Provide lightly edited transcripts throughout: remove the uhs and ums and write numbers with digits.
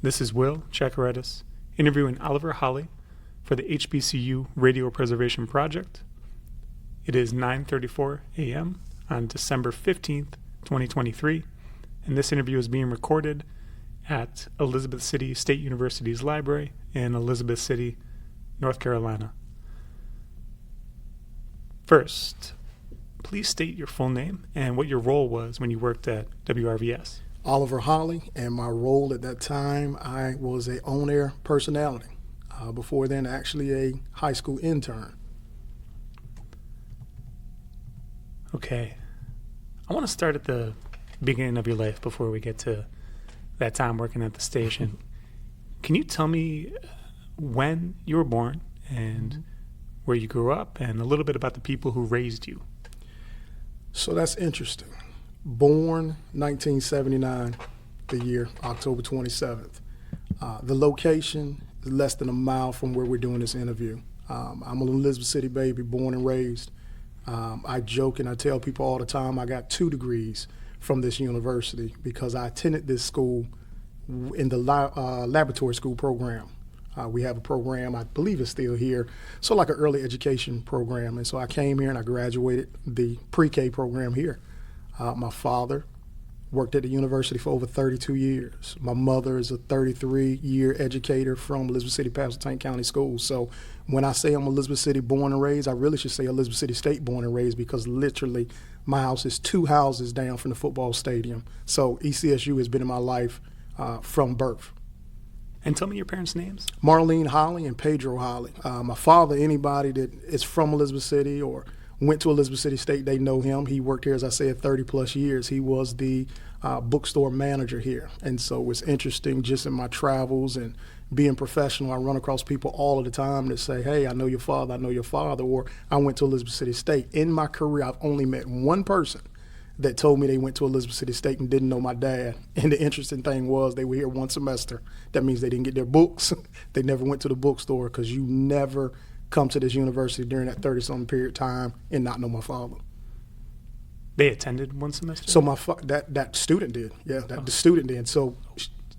This is Will Tchakirides interviewing Oliver Holley for the HBCU Radio Preservation Project. It is 9:34 a.m. on December 15th, 2023, and this interview is being recorded at Elizabeth City State University's library in Elizabeth City, North Carolina. First, please state your full name and what your role was when you worked at WRVS. Oliver Holley, and my role at that time, I was a on-air personality. Before then, actually a high school intern. Okay. I want to start at the beginning of your life before we get to that time working at the station. Can you tell me when you were born and where you grew up and a little bit about the people who raised you? So that's interesting. Born 1979, the year, October 27th. The location is less than a mile from where we're doing this interview. I'm an Elizabeth City baby, born and raised. I joke and I tell people all the time I got 2 degrees from this university because I attended this school in the laboratory school program. We have a program, I believe it's still here, so like an early education program. And so I came here and I graduated the pre-K program here. My father worked at the university for over 32 years. My mother is a 33-year educator from Elizabeth City, Pasquotank County Schools. So when I say I'm Elizabeth City born and raised, I really should say Elizabeth City State born and raised because literally my house is 2 houses down from the football stadium. So ECSU has been in my life from birth. And tell me your parents' names. Marlene Holley and Pedro Holley. My father, anybody that is from Elizabeth City or went to Elizabeth City State, they know him. He worked here, as I said, 30 plus years. He was the bookstore manager here. And so it's interesting just in my travels and being professional, I run across people all of the time that say, hey, I know your father, or I went to Elizabeth City State. In my career, I've only met one person that told me they went to Elizabeth City State and didn't know my dad. And the interesting thing was they were here one semester. That means they didn't get their books. They never went to the bookstore because you never come to this university during that 30-something period of time and not know my father. They attended one semester? So that student did. Yeah, the student did. So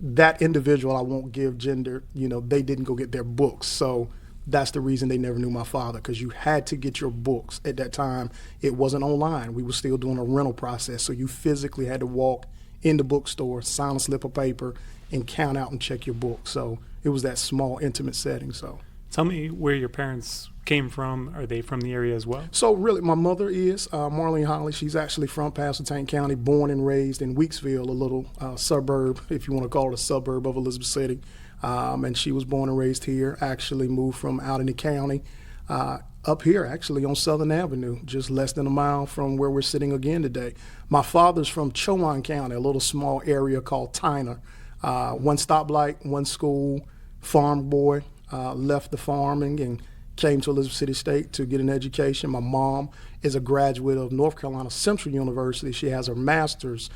that individual, I won't give gender, they didn't go get their books. So that's the reason they never knew my father, because you had to get your books. At that time, it wasn't online. We were still doing a rental process. So you physically had to walk in the bookstore, sign a slip of paper, and count out and check your books. So it was that small, intimate setting. So tell me where your parents came from. Are they from the area as well? So really, my mother is Marlene Holley. She's actually from Pasquotank County, born and raised in Weeksville, a little suburb, if you want to call it a suburb of Elizabeth City. And she was born and raised here, actually moved from out in the county up here, actually on Southern Avenue, just less than a mile from where we're sitting again today. My father's from Chowan County, a little small area called Tyner. One stoplight, one school, farm boy. Left the farming and came to Elizabeth City State to get an education. My mom is a graduate of North Carolina Central University. She has her master's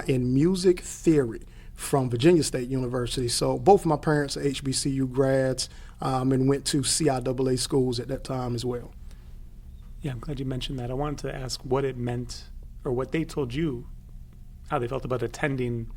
in music theory from Virginia State University. So both of my parents are HBCU grads and went to CIAA schools at that time as well. Yeah, I'm glad you mentioned that. I wanted to ask what it meant or what they told you, how they felt about attending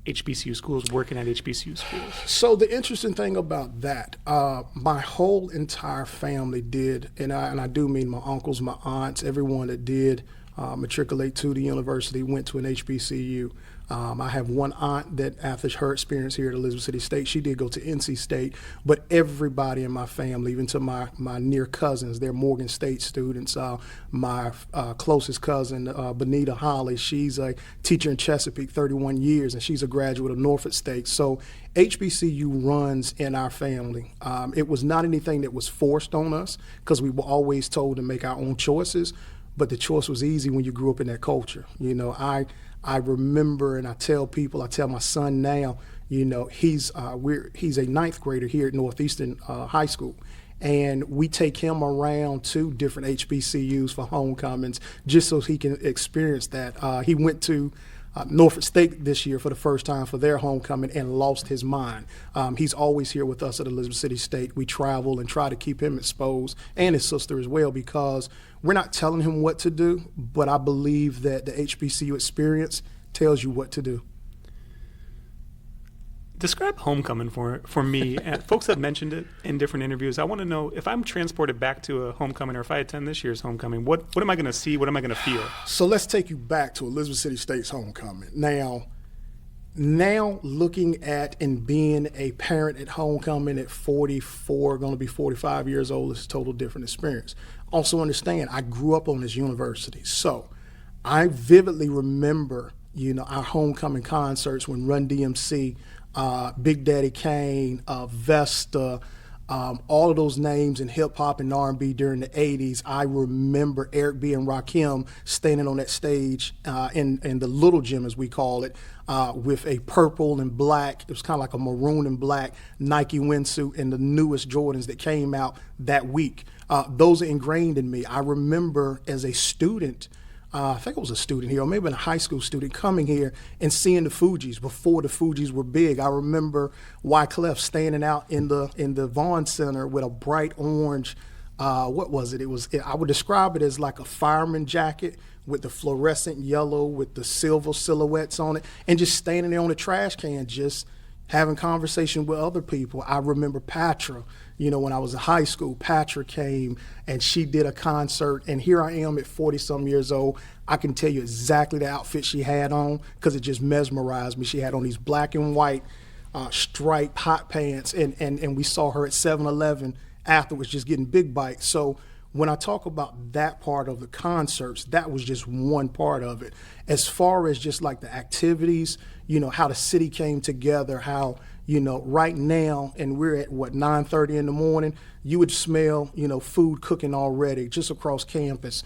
HBCU schools, working at HBCU schools. So the interesting thing about that, my whole entire family did, and I do mean my uncles, my aunts, everyone that did matriculate to the university went to an HBCU. I have one aunt that after her experience here at Elizabeth City State, she did go to NC State, but everybody in my family, even to my near cousins, they're Morgan State students. My closest cousin, Benita Holley, she's a teacher in Chesapeake, 31 years, and she's a graduate of Norfolk State. So HBCU runs in our family. It was not anything that was forced on us because we were always told to make our own choices, but the choice was easy when you grew up in that culture. I remember, and I tell people, I tell my son now, he's a 9th grader here at Northeastern High School. And we take him around to different HBCUs for homecomings just so he can experience that. He went to Norfolk State this year for the first time for their homecoming and lost his mind. He's always here with us at Elizabeth City State. We travel and try to keep him exposed, and his sister as well, because we're not telling him what to do, but I believe that the HBCU experience tells you what to do. Describe homecoming for me. And folks have mentioned it in different interviews. I want to know if I'm transported back to a homecoming, or if I attend this year's homecoming, what am I going to see? What am I going to feel? So let's take you back to Elizabeth City State's homecoming. Now looking at and being a parent at homecoming at 44, going to be 45 years old, is a total different experience. Also understand, I grew up on this university. So I vividly remember, our homecoming concerts when Run DMC, Big Daddy Kane, Vesta, all of those names in hip hop and R&B during the 80s. I remember Eric B. and Rakim standing on that stage in the little gym, as we call it, with a purple and black, it was kind of like a maroon and black Nike windsuit and the newest Jordans that came out that week. Those are ingrained in me. I remember as a student, I think I was a student here, or maybe a high school student, coming here and seeing the Fugees before the Fugees were big. I remember Wyclef standing out in the Vaughn Center with a bright orange, what was it? I would describe it as like a fireman jacket with the fluorescent yellow with the silver silhouettes on it, and just standing there on the trash can, just having conversation with other people. I remember Patra, when I was in high school, Patra came and she did a concert, and here I am at 40-some years old. I can tell you exactly the outfit she had on because it just mesmerized me. She had on these black and white striped hot pants, and we saw her at 7-Eleven afterwards just getting big bites. So when I talk about that part of the concerts, that was just one part of it. As far as just like the activities, how the city came together, how, right now, and we're at 9:30 in the morning, you would smell, food cooking already just across campus.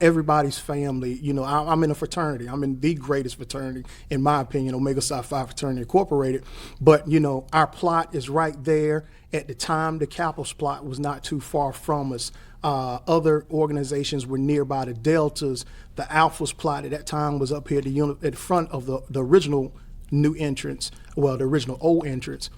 Everybody's family, I'm in a fraternity. I'm in the greatest fraternity, in my opinion, Omega Psi Phi Fraternity Incorporated. But, our plot is right there. At the time, the Kappa's plot was not too far from us. Other organizations were nearby, the Deltas. The Alpha's plot at that time was up here at the front of the original new entrance, the original old entrance.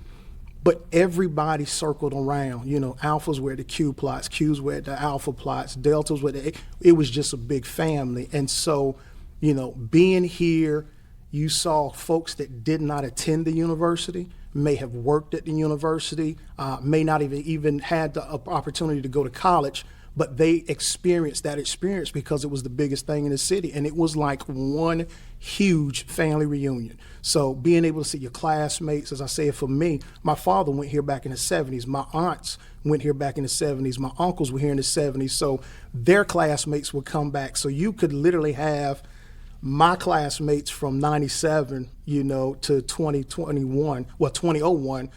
But everybody circled around. Alphas were at the Q plots, Qs were at the Alpha plots, Deltas were it was just a big family. And so, being here, you saw folks that did not attend the university, may have worked at the university, may not even had the opportunity to go to college, but they experienced that experience because it was the biggest thing in the city. And it was like one huge family reunion. So being able to see your classmates, as I said, for me, my father went here back in the 70s. My aunts went here back in the 70s. My uncles were here in the 70s. So their classmates would come back. So you could literally have my classmates from 97, to 2001,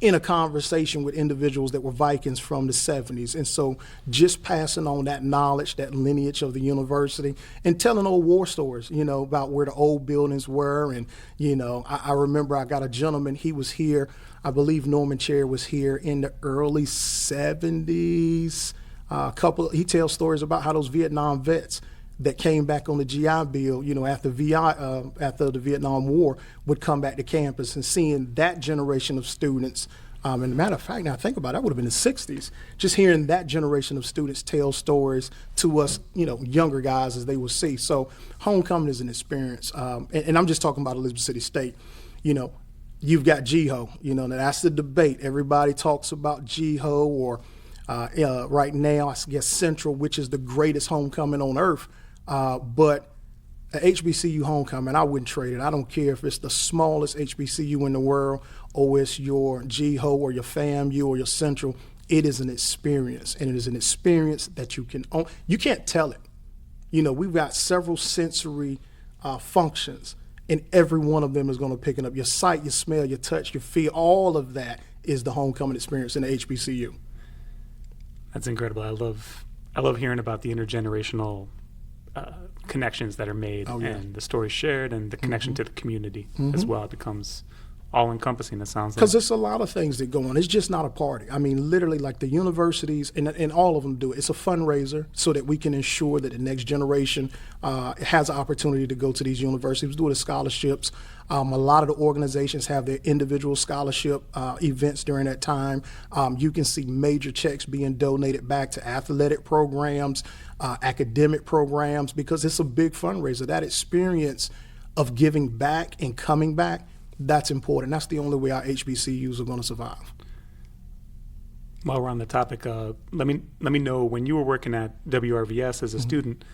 in a conversation with individuals that were Vikings from the 70s. And so just passing on that knowledge, that lineage of the university, and telling old war stories, about where the old buildings were. And, I remember I got a gentleman, he was here, I believe Norman Cherry was here in the early 70s. He tells stories about how those Vietnam vets that came back on the GI Bill, after the Vietnam War, would come back to campus, and seeing that generation of students. And as a matter of fact, now I think about it, that would have been the 60s. Just hearing that generation of students tell stories to us, younger guys, as they will see. So homecoming is an experience. And I'm just talking about Elizabeth City State. You've got GHO, now that's the debate. Everybody talks about GHO or right now, I guess Central, which is the greatest homecoming on earth. But a HBCU homecoming, I wouldn't trade it. I don't care if it's the smallest HBCU in the world or it's your GHO or your FAMU or your Central. It is an experience, and it is an experience that you can own. You can't tell it. We've got several sensory functions, and every one of them is going to pick it up. Your sight, your smell, your touch, your feel, all of that is the homecoming experience in the HBCU. That's incredible. I love hearing about the intergenerational connections that are made, and the stories shared, and the connection to the community as well. It becomes all-encompassing, it sounds like. Because there's a lot of things that go on. It's just not a party. I mean, literally, like the universities, and all of them do it. It's a fundraiser so that we can ensure that the next generation has an opportunity to go to these universities. We do it as scholarships. A lot of the organizations have their individual scholarship events during that time. You can see major checks being donated back to athletic programs, academic programs, because it's a big fundraiser. That experience of giving back and coming back, that's important. That's the only way our HBCUs are going to survive. While we're on the topic, let me know, when you were working at WRVS as a student,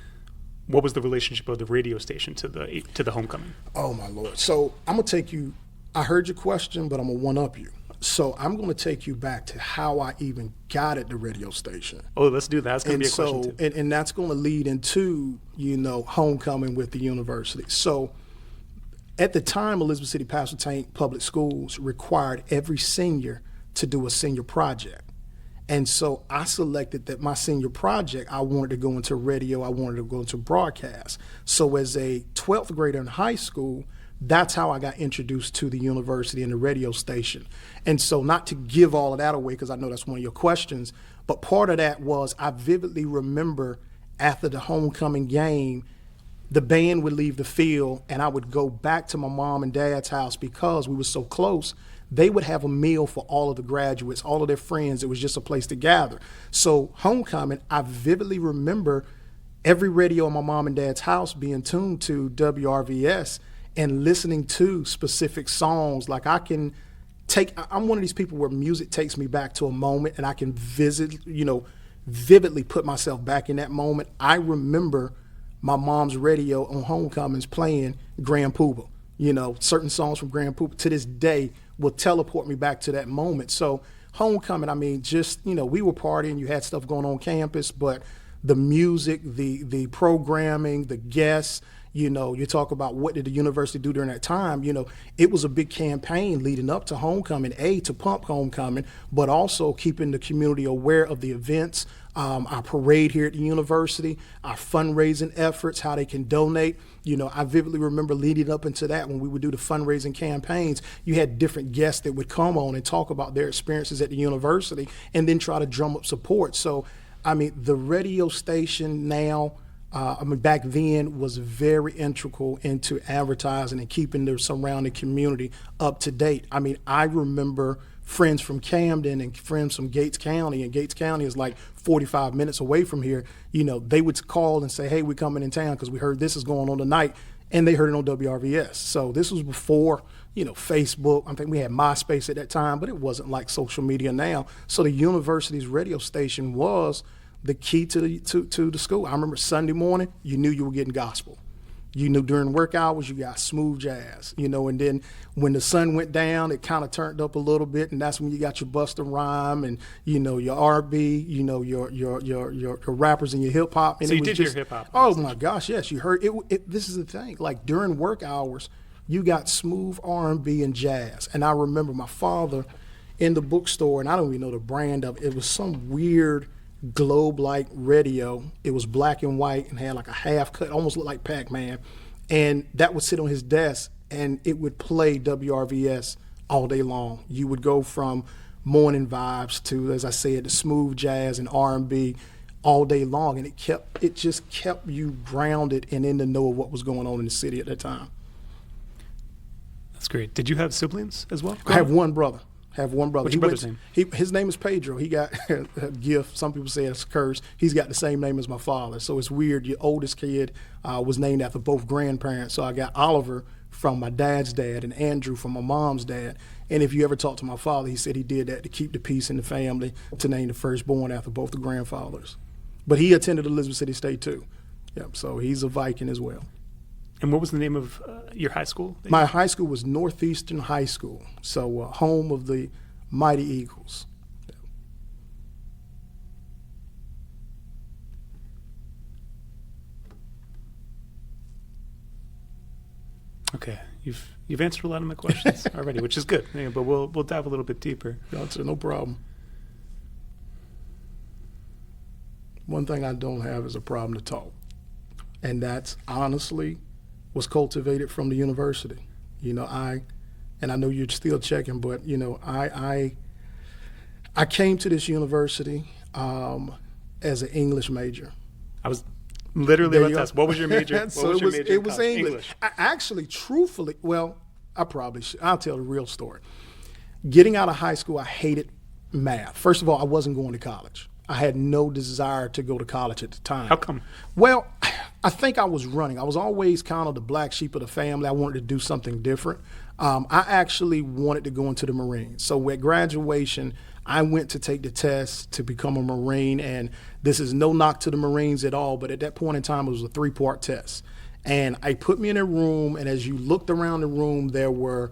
what was the relationship of the radio station to the homecoming? Oh my Lord! So I'm gonna take you. I heard your question, but I'm gonna one up you. So I'm gonna take you back to how I even got at the radio station. Oh, let's do that. That's gonna be a question too. And that's gonna lead into homecoming with the university. So at the time, Elizabeth City Pasco Tank Public Schools required every senior to do a senior project. And so I selected that my senior project, I wanted to go into radio, I wanted to go into broadcast. So as a 12th grader in high school, that's how I got introduced to the university and the radio station. And so, not to give all of that away, because I know that's one of your questions, but part of that was I vividly remember after the homecoming game, the band would leave the field and I would go back to my mom and dad's house because we were so close. They would have a meal for all of the graduates, all of their friends. It was just a place to gather. So homecoming, I vividly remember every radio in my mom and dad's house being tuned to WRVS and listening to specific songs. Like I'm one of these people where music takes me back to a moment and I can vividly put myself back in that moment. I remember my mom's radio on homecomings playing Grand Poobah. Certain songs from Grand Poobah to this day will teleport me back to that moment. So homecoming, we were partying, you had stuff going on campus, but the music, the programming, the guests, you talk about what did the university do during that time, it was a big campaign leading up to homecoming, to pump homecoming, but also keeping the community aware of the events, our parade here at the university, our fundraising efforts, how they can donate. I vividly remember leading up into that when we would do the fundraising campaigns, you had different guests that would come on and talk about their experiences at the university and then try to drum up support. So, the radio station now, back then was very integral into advertising and keeping the surrounding community up to date. I remember friends from Camden and friends from Gates County, and Gates County is like 45 minutes away from here. They would call and say, hey, we're coming in town because we heard this is going on tonight, and they heard it on WRVS. So this was before, Facebook. I think we had MySpace at that time, but it wasn't like social media now. So the university's radio station was the key to the school. I remember Sunday morning, you knew you were getting gospel. You knew during work hours, you got smooth jazz, and then when the sun went down, it kind of turned up a little bit, and that's when you got your Busta Rhyme and, your R&B, your rappers and your hip hop. So you did hear hip hop. Oh my gosh, yes, you heard it. This is the thing, like during work hours, you got smooth R&B and jazz. And I remember my father in the bookstore, and I don't even know the brand of it. It was some weird globe-like radio. It was black and white and had like a half cut, almost looked like Pac-Man. And that would sit on his desk and it would play WRVS all day long. You would go from morning vibes to, as I said, the smooth jazz and R&B all day long. And it just kept you grounded and in the know of what was going on in the city at that time. That's great. Did you have siblings as well? I have one brother. What's your brother's name? His name is Pedro. He got a gift. Some people say it's a curse. He's got the same name as my father. So it's weird. Your oldest kid was named after both grandparents. So I got Oliver from my dad's dad and Andrew from my mom's dad. And if you ever talk to my father, he said he did that to keep the peace in the family, to name the firstborn after both the grandfathers. But he attended Elizabeth City State too. Yep. So he's a Viking as well. And what was the name of your high school? My high school was Northeastern High School, so home of the Mighty Eagles. Okay, you've answered a lot of my questions already, which is good. Yeah, but we'll dive a little bit deeper. Gotcha, no problem. One thing I don't have is a problem to talk, and that's honestly was cultivated from the university. I know you're still checking, but I came to this university as an English major. I was literally about to ask, what was your major? It was English. I actually, truthfully, I'll tell the real story. Getting out of high school, I hated math. First of all, I wasn't going to college. I had no desire to go to college at the time. How come? Well, I think I was running. I was always kind of the black sheep of the family. I wanted to do something different. I actually wanted to go into the Marines. So at graduation, I went to take the test to become a Marine, and this is no knock to the Marines at all, but at that point in time, it was a 3-part test. And I put me in a room, and as you looked around the room, there were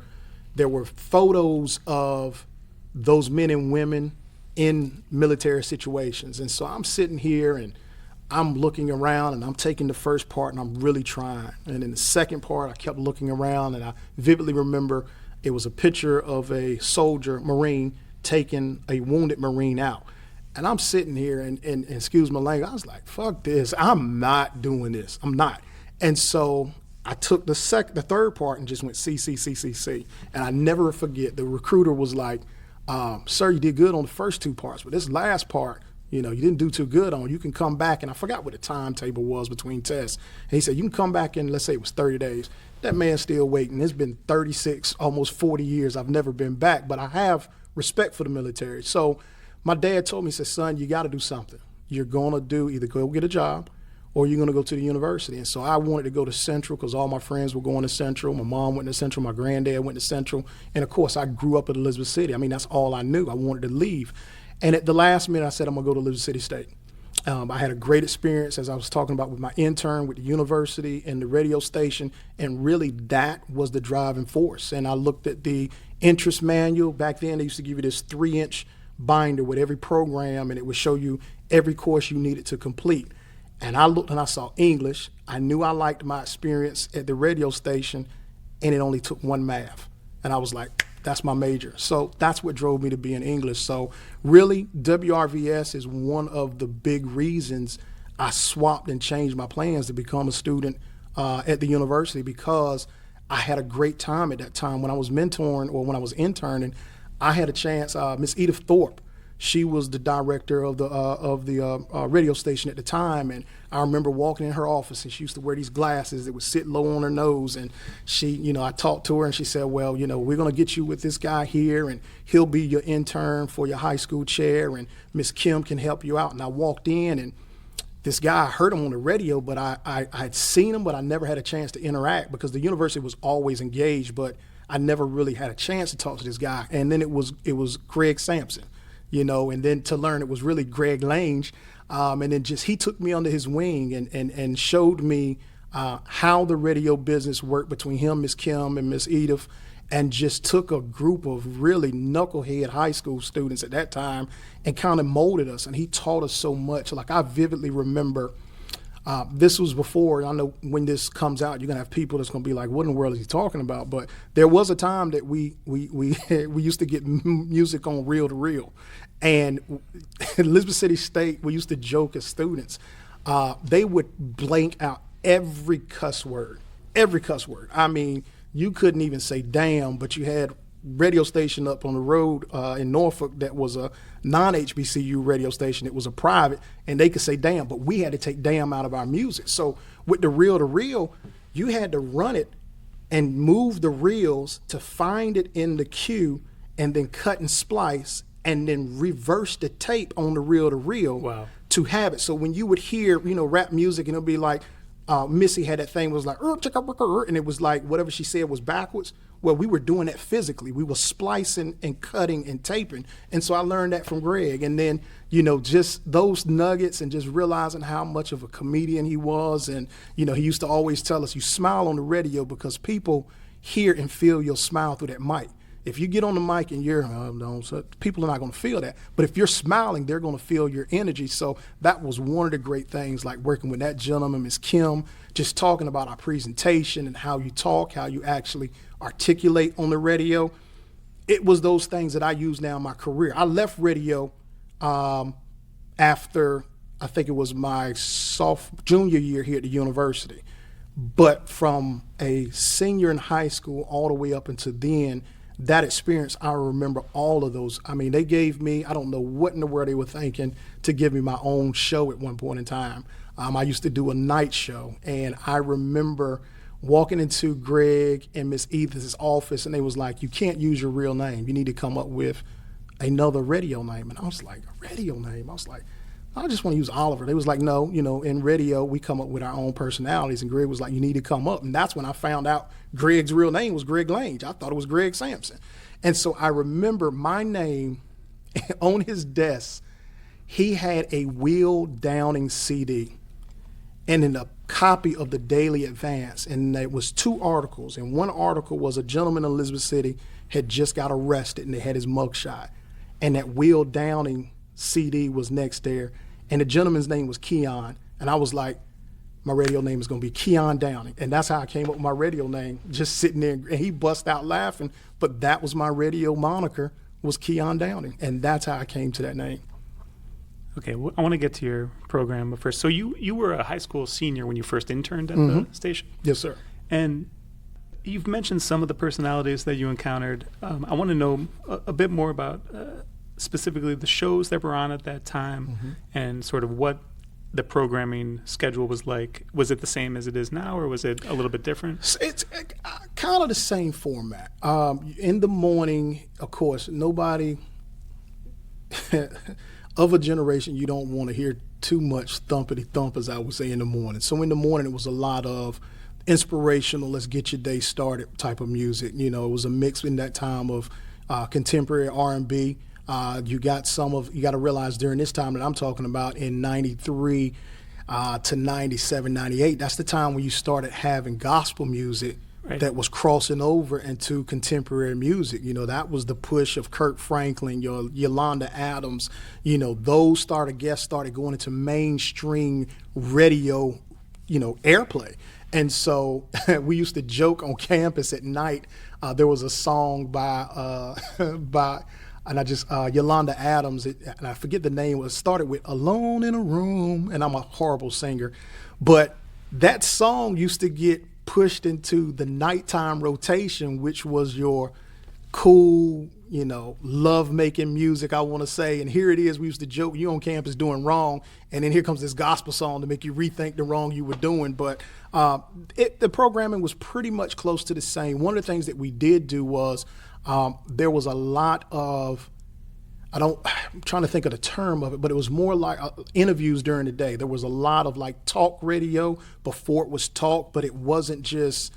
photos of those men and women in military situations. And so I'm sitting here, and I'm looking around, and I'm taking the first part, and I'm really trying. And in the second part, I kept looking around, and I vividly remember it was a picture of a soldier, Marine, taking a wounded Marine out. And I'm sitting here, and excuse my language, I was like, fuck this. I'm not doing this. I'm not. And so I took the third part and just went C. And I never forget, the recruiter was like, sir, you did good on the first 2 parts, but this last part, you didn't do too good on. You can come back, and I forgot what the timetable was between tests. And he said, you can come back in, let's say it was 30 days. That man's still waiting. It's been 36, almost 40 years. I've never been back, but I have respect for the military. So my dad told me, he said, son, you got to do something. You're going to either go get a job or you're going to go to the university. And so I wanted to go to Central because all my friends were going to Central. My mom went to Central. My granddad went to Central. And, of course, I grew up in Elizabeth City. I mean, that's all I knew. I wanted to leave. And at the last minute, I said, I'm going to go to Elizabeth City State. I had a great experience, as I was talking about, with my intern, with the university and the radio station, and really that was the driving force. And I looked at the interest manual. Back then, they used to give you this 3-inch binder with every program, and it would show you every course you needed to complete. And I looked and I saw English. I knew I liked my experience at the radio station, and it only took 1 math. And I was like, that's my major. So that's what drove me to be in English. So really, WRVS is one of the big reasons I swapped and changed my plans to become a student at the university, because I had a great time at that time. When I was mentoring, or when I was interning, I had a chance, Miss Edith Thorpe, she was the director of the radio station at the time, and I remember walking in her office, and she used to wear these glasses that would sit low on her nose, and she, I talked to her, and she said, well, we're going to get you with this guy here, and he'll be your intern for your high school chair, and Miss Kim can help you out. And I walked in, and this guy, I heard him on the radio, but I had seen him, but I never had a chance to interact because the university was always engaged, but I never really had a chance to talk to this guy. And then it was Greg Sampson. And then to learn it was really Greg Lange. And then he took me under his wing and showed me how the radio business worked between him, Miss Kim, and Miss Edith, and just took a group of really knucklehead high school students at that time and kind of molded us. And he taught us so much. Like, I vividly remember, this was before, I know when this comes out, you're going to have people that's going to be like, what in the world is he talking about? But there was a time that we used to get music on reel to reel. And Elizabeth City State, we used to joke as students, they would blank out every cuss word. I mean, you couldn't even say damn, but you had radio station up on the road in Norfolk that was a non-HBCU radio station. It was a private, and they could say damn, but we had to take damn out of our music. So with the reel to reel, you had to run it and move the reels to find it in the queue, and then cut and splice, and then reverse the tape on the reel to reel to have it. So when you would hear, rap music, and it'll be like, Missy had that thing, was like, and it was like whatever she said was backwards. Well, we were doing that physically. We were splicing and cutting and taping. And so I learned that from Greg. And then, just those nuggets, and just realizing how much of a comedian he was. And, he used to always tell us, you smile on the radio because people hear and feel your smile through that mic. If you get on the mic and you're, so people are not going to feel that. But if you're smiling, they're going to feel your energy. So that was one of the great things, like working with that gentleman, Ms. Kim, just talking about our presentation and how you talk, how you actually articulate on the radio. It was those things that I use now in my career. I left radio after, I think it was my junior year here at the university. But from a senior in high school all the way up until then, that experience, I remember all of those. I mean, they gave me, I don't know what in the world they were thinking, to give me my own show at one point in time. I used to do a night show, and I remember walking into Greg and Miss Edith's office, and they was like, you can't use your real name. You need to come up with another radio name. And I was like, a radio name? I was like, I just want to use Oliver. They was like, no, in radio, we come up with our own personalities. And Greg was like, you need to come up. And that's when I found out Greg's real name was Greg Lange. I thought it was Greg Sampson. And so I remember my name on his desk. He had a Will Downing CD and in a copy of the Daily Advance. And there was 2 articles. And one article was a gentleman in Elizabeth City had just got arrested and they had his mugshot. And that Will Downing CD was next there, and the gentleman's name was Keon, and I was like, my radio name is going to be Keon Downing, and that's how I came up with my radio name, just sitting there, and he bust out laughing, but that was my radio moniker, was Keon Downing, and that's how I came to that name. Okay, well, I want to get to your program, but first, so you were a high school senior when you first interned at the station? Yes, sir. And you've mentioned some of the personalities that you encountered. I want to know a bit more about specifically the shows that were on at that time and sort of what the programming schedule was like. Was it the same as it is now, or was it a little bit different? It's kind of the same format. In the morning, of course, nobody of a generation, you don't want to hear too much thumpity thump, as I would say, in the morning. So in the morning, it was a lot of inspirational, let's get your day started type of music. It was a mix in that time of contemporary R&B. You got to realize during this time that I'm talking about in 93 to 97, 98, that's the time when you started having gospel music that was crossing over into contemporary music. That was the push of Kirk Franklin, your Yolanda Adams, those guests started going into mainstream radio, airplay. And so we used to joke on campus at night. There was a song by Yolanda Adams, and I forget the name. It started with "Alone in a Room," and I'm a horrible singer, but that song used to get pushed into the nighttime rotation, which was your cool, love-making music, I want to say. And here it is. We used to joke, you on campus doing wrong, and then here comes this gospel song to make you rethink the wrong you were doing. But the programming was pretty much close to the same. One of the things that we did do was there was a lot of, I'm trying to think of the term of it, but it was more like interviews during the day. There was a lot of like talk radio before it was talk, but it wasn't just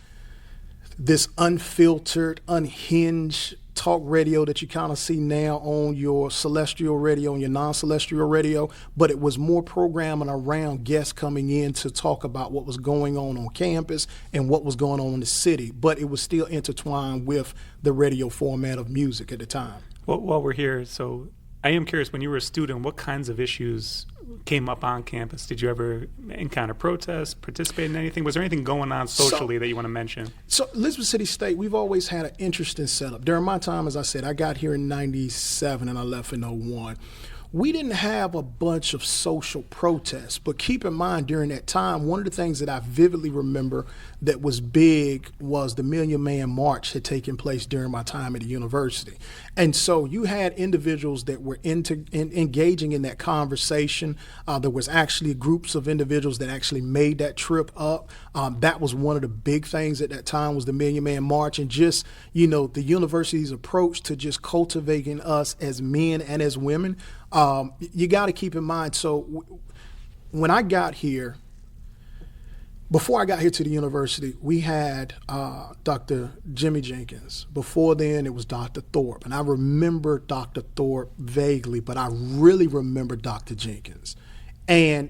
this unfiltered, unhinged talk radio that you kind of see now on your celestial radio and your non-celestial radio, but it was more programming around guests coming in to talk about what was going on campus and what was going on in the city, but it was still intertwined with the radio format of music at the time. Well, while we're here, so I am curious, when you were a student, what kinds of issues came up on campus? Did you ever encounter protests, participate in anything? Was there anything going on socially that you want to mention? So Elizabeth City State, we've always had an interesting setup. During my time, as I said, I got here in 97 and I left in 01. We didn't have a bunch of social protests, but keep in mind during that time, one of the things that I vividly remember that was big was the Million Man March had taken place during my time at the university. And so you had individuals that were engaging in that conversation. There was actually groups of individuals that actually made that trip up. That was one of the big things at that time, was the Million Man March, and just, the university's approach to just cultivating us as men and as women. You got to keep in mind, so when I got here, before I got here to the university, we had Dr. Jimmy Jenkins. Before then, it was Dr. Thorpe. And I remember Dr. Thorpe vaguely, but I really remember Dr. Jenkins. And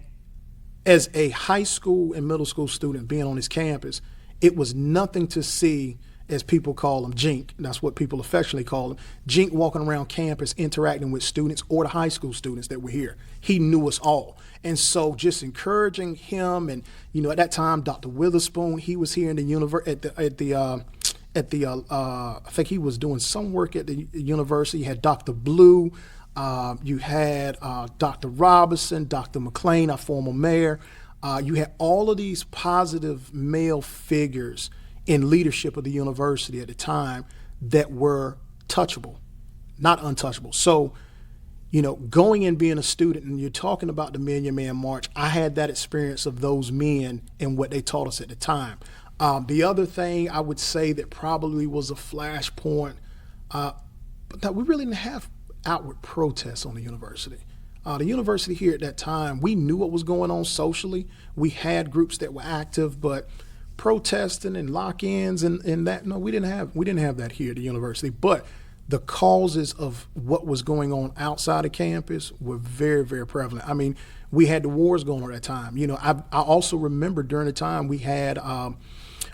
as a high school and middle school student being on his campus, it was nothing to see, as people call him, Jink. That's what people affectionately call him. Jink walking around campus interacting with students or the high school students that were here. He knew us all. And so just encouraging him, and, at that time, Dr. Witherspoon, he was here in the I think he was doing some work at the university. You had Dr. Blue, you had Dr. Robinson, Dr. McLean, our former mayor. You had all of these positive male figures in leadership of the university at the time that were touchable, not untouchable. So, going and being a student, and you're talking about the Million Man March, I had that experience of those men and what they taught us at the time. The other thing I would say that probably was a flashpoint, but that we really didn't have outward protests on the university. The university here at that time, we knew what was going on socially. We had groups that were active, but protesting and lock-ins and that, no, we didn't have that here at the university. But the causes of what was going on outside of campus were very, very prevalent. I mean, we had the wars going on at that time. You know, I also remember during the time we had,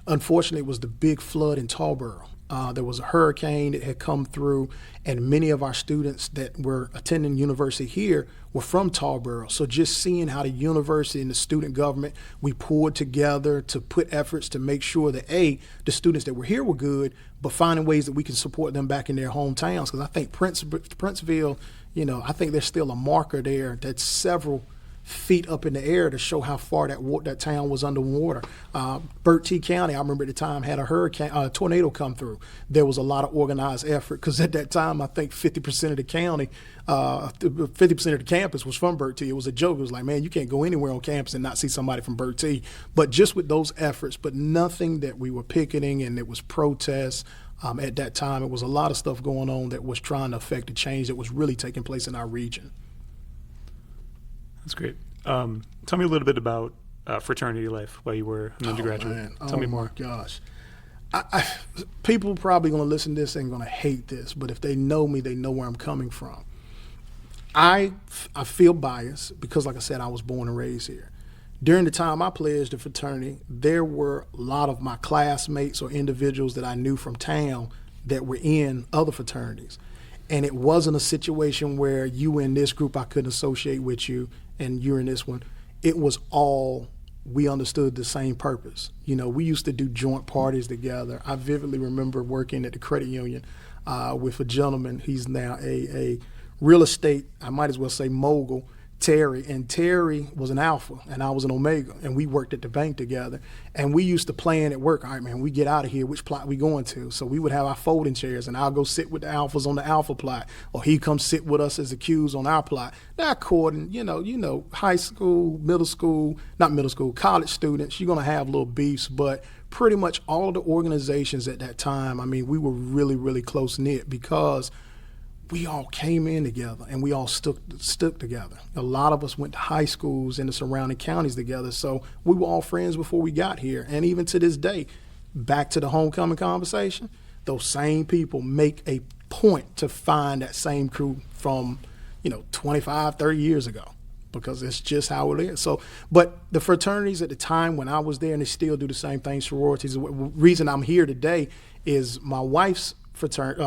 unfortunately, it was the big flood in Tarboro. There was a hurricane that had come through, and many of our students that were attending university here were from Tarboro. So just seeing how the university and the student government, we pulled together to put efforts to make sure that, the students that were here were good, but finding ways that we can support them back in their hometowns. Because I think Princeville, you know, I think there's still a marker there that's several feet up in the air to show how far that town was underwater. Burt T. County, I remember at the time, had a tornado come through. There was a lot of organized effort because at that time, I think 50% of the county, 50% of the campus was from Burt T. It was a joke. It was like, man, you can't go anywhere on campus and not see somebody from Burt T. But just with those efforts, but nothing that we were picketing and it was protests. At that time, it was a lot of stuff going on that was trying to affect the change that was really taking place in our region. That's great. Tell me a little bit about fraternity life while you were an undergraduate. Tell me more. Oh, my gosh. People probably going to listen to this and going to hate this, but if they know me, they know where I'm coming from. I feel biased because, like I said, I was born and raised here. During the time I pledged the fraternity, there were a lot of my classmates or individuals that I knew from town that were in other fraternities. And it wasn't a situation where you were in this group, I couldn't associate with you, and you're in this one. It was all, we understood the same purpose. You know, we used to do joint parties together. I vividly remember working at the credit union with a gentleman. He's now a real estate, I might as well say mogul, Terry. And Terry was an alpha and I was an omega, and we worked at the bank together. And we used to plan at work, all right, man, we get out of here, which plot we going to? So we would have our folding chairs, and I'll go sit with the alphas on the alpha plot, or he come sit with us as the Qs on our plot. Now, according, you know, high school, college students, you're going to have little beefs, but pretty much all of the organizations at that time, I mean, we were really, really close-knit because we all came in together and we all stuck together. A lot of us went to high schools in the surrounding counties together, so we were all friends before we got here. And even to this day, back to the homecoming conversation, those same people make a point to find that same crew from, 25, 30 years ago, because it's just how it is. So, but the fraternities at the time when I was there, and they still do the same thing, sororities, the reason I'm here today is my wife's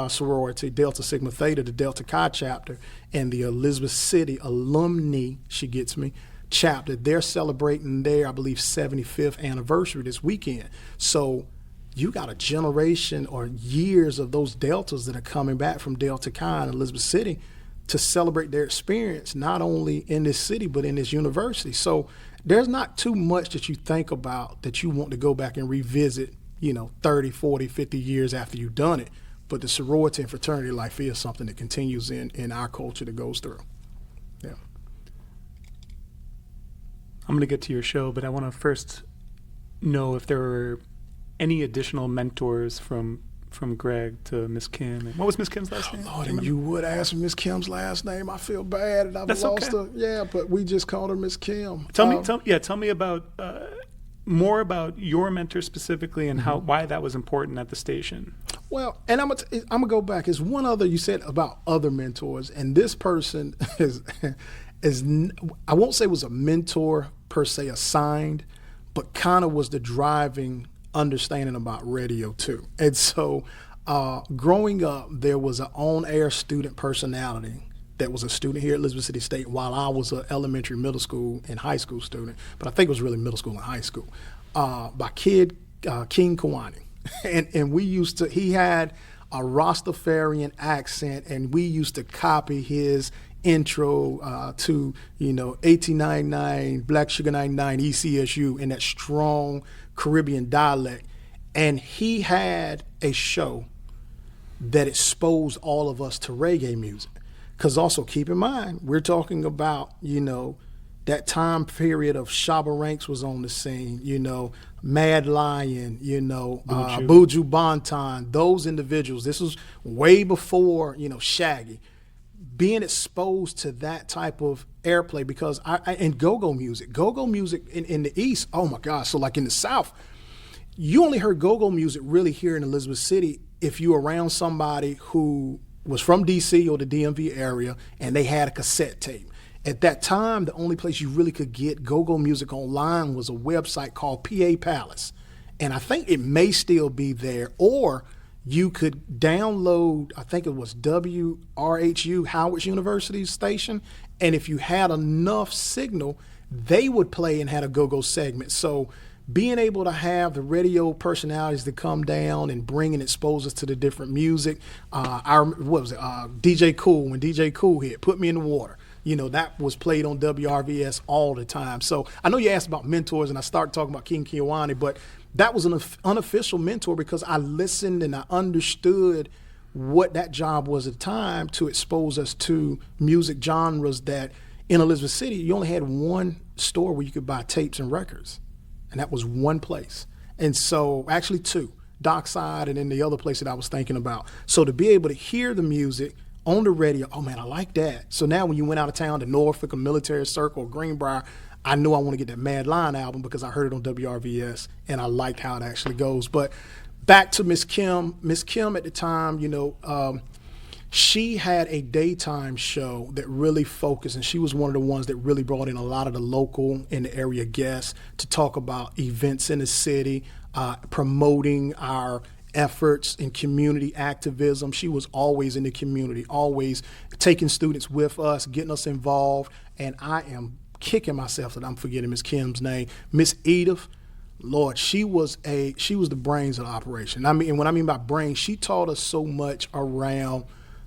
sorority, Delta Sigma Theta, the Delta Chi chapter, and the Elizabeth City alumni, she gets me, chapter. They're celebrating their, I believe, 75th anniversary this weekend. So you got a generation or years of those Deltas that are coming back from Delta Chi and Elizabeth City to celebrate their experience, not only in this city, but in this university. So there's not too much that you think about that you want to go back and revisit, 30, 40, 50 years after you've done it. But the sorority and fraternity life is something that continues in our culture that goes through. Yeah. I'm going to get to your show, but I want to first know if there were any additional mentors from Greg to Miss Kim. And what was Miss Kim's last name? Lord, and you would ask Miss Kim's last name. I feel bad and I've lost her. Yeah, but we just called her Miss Kim. Tell me about more about your mentor specifically and why that was important at the station. Well, and I'm gonna go back. There's one other you said about other mentors, and this person is I won't say was a mentor per se assigned, but kind of was the driving understanding about radio too. And so growing up, there was an on-air student personality that was a student here at Elizabeth City State while I was an elementary, middle school, and high school student, but I think it was really middle school and high school, by King Kawani. And he had a Rastafarian accent, and we used to copy his intro to, 1899, Black Sugar 99, ECSU, in that strong Caribbean dialect. And he had a show that exposed all of us to reggae music. Because also keep in mind, we're talking about, that time period of Shabba Ranks was on the scene, Mad Lion, Buju Banton, those individuals. This was way before, Shaggy. being exposed to that type of airplay, because and go-go music in the East, oh my gosh. So like in the South, you only heard go-go music really here in Elizabeth City if you were around somebody who was from DC or the DMV area and they had a cassette tape. At that time, the only place you really could get go-go music online was a website called PA Palace. And I think it may still be there, or you could download, I think it was WRHU, Howard University's station, and if you had enough signal, they would play and had a go-go segment. So being able to have the radio personalities to come down and bring and expose us to the different music, DJ Cool, when DJ Cool hit, Put Me in the Water, that was played on WRVS all the time. So I know you asked about mentors, and I started talking about King Kiwani, but that was an unofficial mentor because I listened and I understood what that job was at the time to expose us to music genres that in Elizabeth City, you only had one store where you could buy tapes and records. And that was one place. And so actually two, Dockside and then the other place that I was thinking about. So to be able to hear the music on the radio, oh man, I like that. So now when you went out of town to Norfolk or Military Circle or Greenbrier, I knew I want to get that Mad Lion album because I heard it on WRVS and I liked how it actually goes. But back to Miss Kim. Miss Kim at the time, she had a daytime show that really focused, and she was one of the ones that really brought in a lot of the local and the area guests to talk about events in the city, promoting our efforts in community activism. She was always in the community, always taking students with us, getting us involved, and I am kicking myself that I'm forgetting Miss Kim's name. Miss Edith, Lord, she was the brains of the operation. And when I mean by brains, she taught us so much around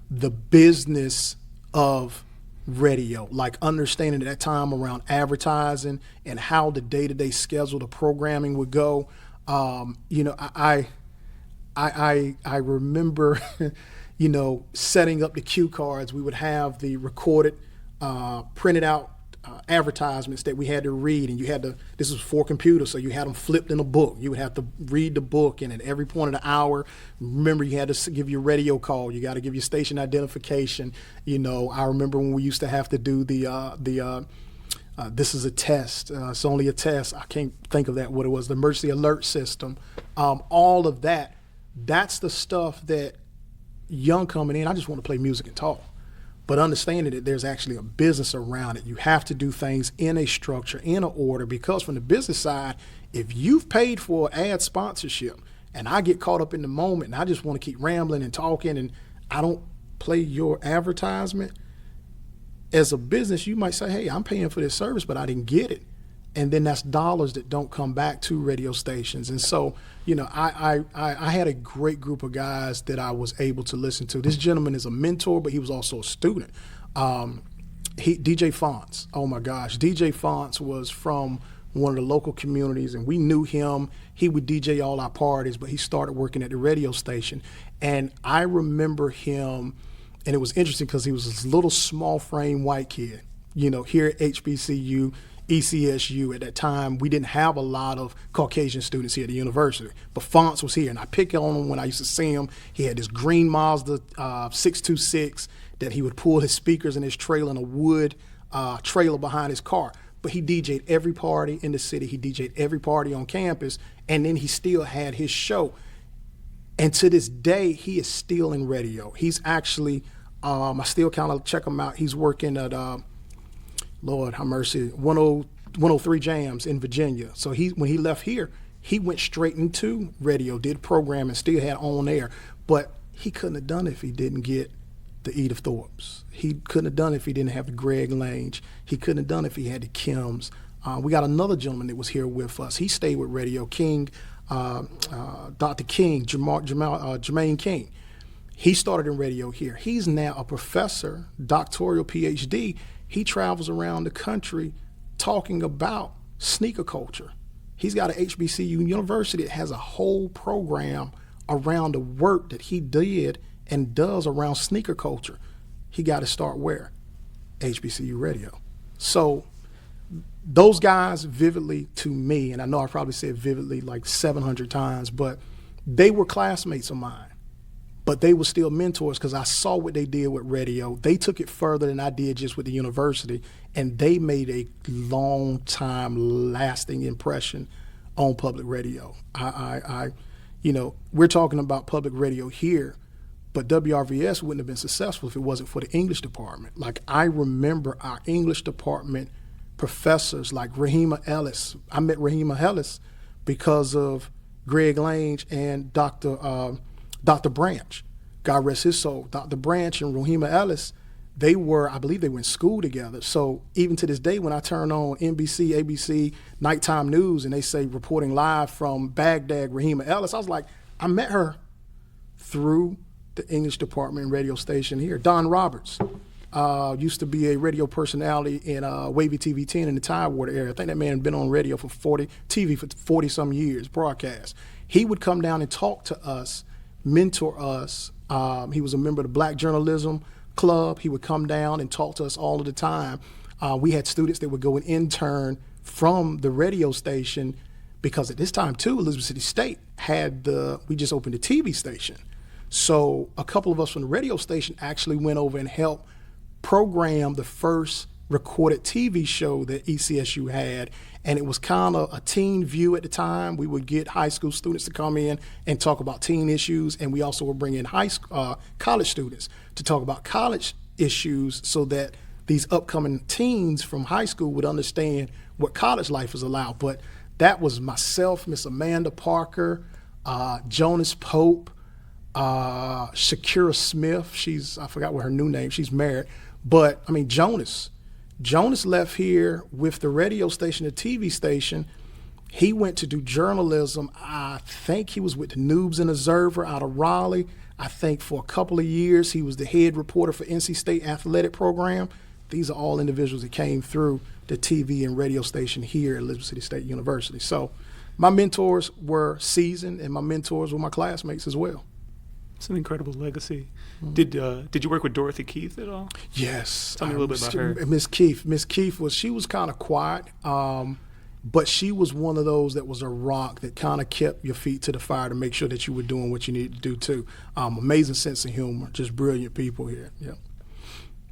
the business of radio, like understanding at that time around advertising and how the day-to-day schedule, the programming would go. I remember, setting up the cue cards. We would have the recorded, printed out advertisements that we had to read, and this was for computers, so you had them flipped in a book. You would have to read the book, and at every point of the hour, remember you had to give your radio call. You got to give your station identification. I remember when we used to have to do the this is a test. It's only a test. I can't think of what it was. The emergency alert system. All of that. That's the stuff that young coming in, I just want to play music and talk. But understanding that there's actually a business around it. You have to do things in a structure, in an order, because from the business side, if you've paid for ad sponsorship and I get caught up in the moment and I just want to keep rambling and talking and I don't play your advertisement, as a business, you might say, hey, I'm paying for this service, but I didn't get it. And then that's dollars that don't come back to radio stations. And so, I had a great group of guys that I was able to listen to. This gentleman is a mentor, but he was also a student. DJ Fonts, oh my gosh. DJ Fonts was from one of the local communities, and we knew him. He would DJ all our parties, but he started working at the radio station. And I remember him, and it was interesting because he was this little small frame white kid, here at HBCU, ECSU. At that time, we didn't have a lot of Caucasian students here at the university, but Fonts was here, and I picked on him when I used to see him. He had this green Mazda 626 that he would pull his speakers in his trailer in a wood trailer behind his car. But he DJ'd every party in the city. He DJ'd every party on campus, and then he still had his show. And to this day, he is still in radio. He's actually, I still kind of check him out. He's working at Lord have mercy, 103 Jams in Virginia. So when he left here, he went straight into radio, did programming, still had on air. But he couldn't have done it if he didn't get the Edith Thorpes. He couldn't have done it if he didn't have the Greg Lange. He couldn't have done it if he had the Kims. We got another gentleman that was here with us. He stayed with Radio King, Dr. King, Jermaine King. He started in radio here. He's now a professor, doctoral PhD. He travels around the country talking about sneaker culture. He's got an HBCU university that has a whole program around the work that he did and does around sneaker culture. He got to start where? HBCU radio. So those guys vividly to me, and I know I probably said vividly like 700 times, but they were classmates of mine. but they were still mentors because I saw what they did with radio. They took it further than I did just with the university, and they made a long time lasting impression on public radio. We're talking about public radio here, but WRVS wouldn't have been successful if it wasn't for the English department. Like, I remember our English department professors like Rahima Ellis. I met Rahima Ellis because of Greg Lange and Dr. Branch. God rest his soul. Dr. Branch and Rahima Ellis, I believe they were in school together. So even to this day, when I turn on NBC, ABC, nighttime news, and they say reporting live from Baghdad, Rahima Ellis, I was like, I met her through the English department and radio station here. Don Roberts used to be a radio personality in Wavy TV 10 in the Tidewater area. I think that man had been on radio for 40 some years, broadcast. He would come down and talk to us, mentor us. He was a member of the Black Journalism Club. He would come down and talk to us all of the time. We had students that would go and intern from the radio station, because at this time too, Elizabeth City State we just opened a TV station. So a couple of us from the radio station actually went over and helped program the first recorded TV show that ECSU had, and it was kind of a teen view at the time. We would get high school students to come in and talk about teen issues, and we also would bring in college students to talk about college issues, so that these upcoming teens from high school would understand what college life is allowed. But that was myself, Miss Amanda Parker, Jonas Pope, Shakira Smith. I forgot what her new name, she's married. But I mean, Jonas left here with the radio station, the TV station. He went to do journalism. I think he was with the Noobs and Observer out of Raleigh. I think for a couple of years, he was the head reporter for NC State athletic program. These are all individuals that came through the TV and radio station here at Elizabeth City State University. So my mentors were seasoned, and my mentors were my classmates as well. It's an incredible legacy. Mm-hmm. Did you work with Dorothy Keith at all? Yes. Tell me a little bit about her. Miss Keith was kind of quiet, but she was one of those that was a rock that kind of kept your feet to the fire to make sure that you were doing what you needed to do too. Amazing sense of humor, just brilliant people here. Yeah.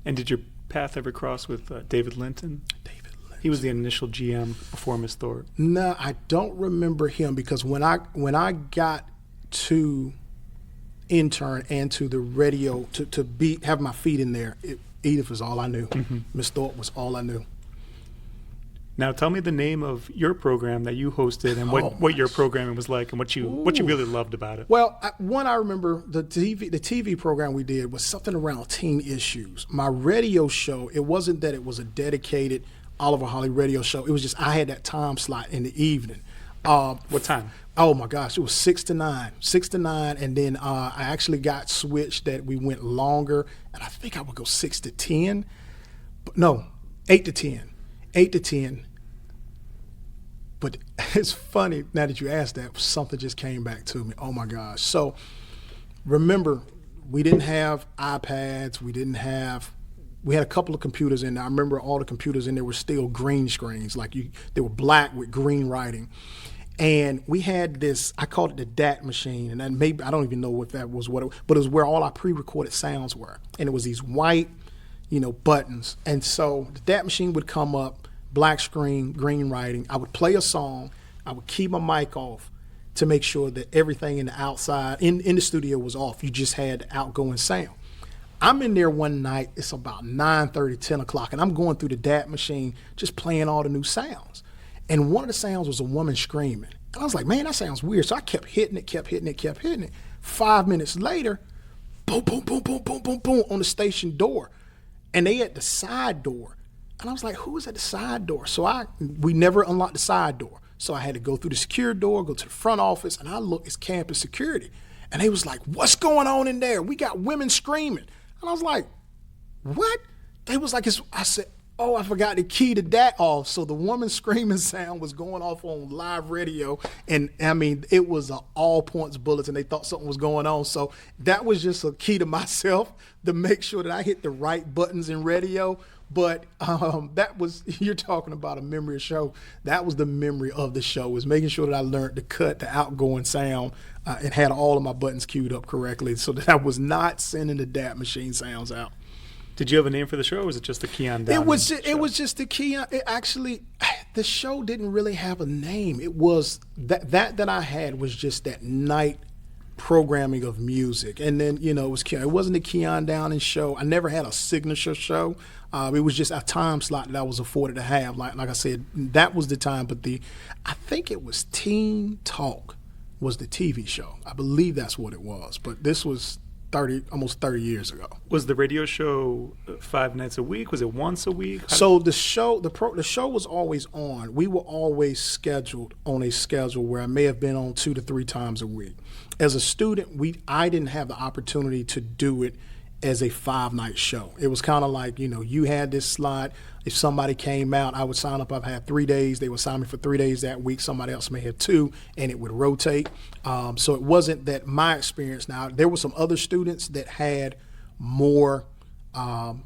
And did your path ever cross with David Linton? He was the initial GM before Miss Thorpe. No, I don't remember him, because when I got to intern and to the radio to have my feet in there, Edith was all I knew. Mm-hmm. Miss Thorpe was all I knew. Now tell me the name of your program that you hosted, and what your programming was like, and what you really loved about it. Well, I remember the TV program we did was something around teen issues. My radio show, it wasn't that it was a dedicated Oliver Holley radio show. It was just I had that time slot in the evening. What time? Oh my gosh, it was 6 to 9, and then I actually got switched that we went longer, and I think I would go 6 to 10. But no, 8 to 10. But it's funny now that you asked that, something just came back to me. Oh my gosh. So remember, we didn't have iPads, we had a couple of computers in there. I remember all the computers in there were still green screens, they were black with green writing. And we had this, I called it the DAT machine, and then maybe, I don't even know if that was what it was, but it was where all our pre-recorded sounds were. And it was these white, buttons. And so the DAT machine would come up, black screen, green writing. I would play a song. I would keep my mic off to make sure that everything in the outside, in the studio was off. You just had the outgoing sound. I'm in there one night, it's about 9:30, 10 o'clock, and I'm going through the DAT machine, just playing all the new sounds. And one of the sounds was a woman screaming. And I was like, man, that sounds weird. So I kept hitting it. 5 minutes later, boom, boom, boom, boom, boom, boom, boom, on the station door. And they at the side door. And I was like, who is at the side door? So we never unlocked the side door. So I had to go through the secure door, go to the front office, and I looked, it's campus security. And they was like, what's going on in there? We got women screaming. And I was like, what? They was like, I said, oh, I forgot to key the DAT off. So the woman screaming sound was going off on live radio. And I mean, it was an all points bulletin. They thought something was going on. So that was just a key to myself to make sure that I hit the right buttons in radio. But that was, you're talking about a memory of show. That was the memory of the show, was making sure that I learned to cut the outgoing sound and had all of my buttons queued up correctly so that I was not sending the DAT machine sounds out. Did you have a name for the show, or was it just the Keon Downey It was show? just the Keon. It actually, the show didn't really have a name. It was that I had was just that night programming of music, and then it was Keon. It wasn't the Keon Downing show. I never had a signature show. It was just a time slot that I was afforded to have. Like I said, that was the time. But I think it was Teen Talk was the TV show. I believe that's what it was. But this was almost 30 years ago. Was the radio show 5 nights a week? Was it once a week? So the show was always on. We were always scheduled on a schedule where I may have been on 2 to 3 times a week. As a student, I didn't have the opportunity to do it as a 5-night show. It was kind of like, you had this slot. If somebody came out, I would sign up. I've had 3 days. They would sign me for 3 days that week. Somebody else may have 2, and it would rotate. So it wasn't that my experience. Now, there were some other students that had more time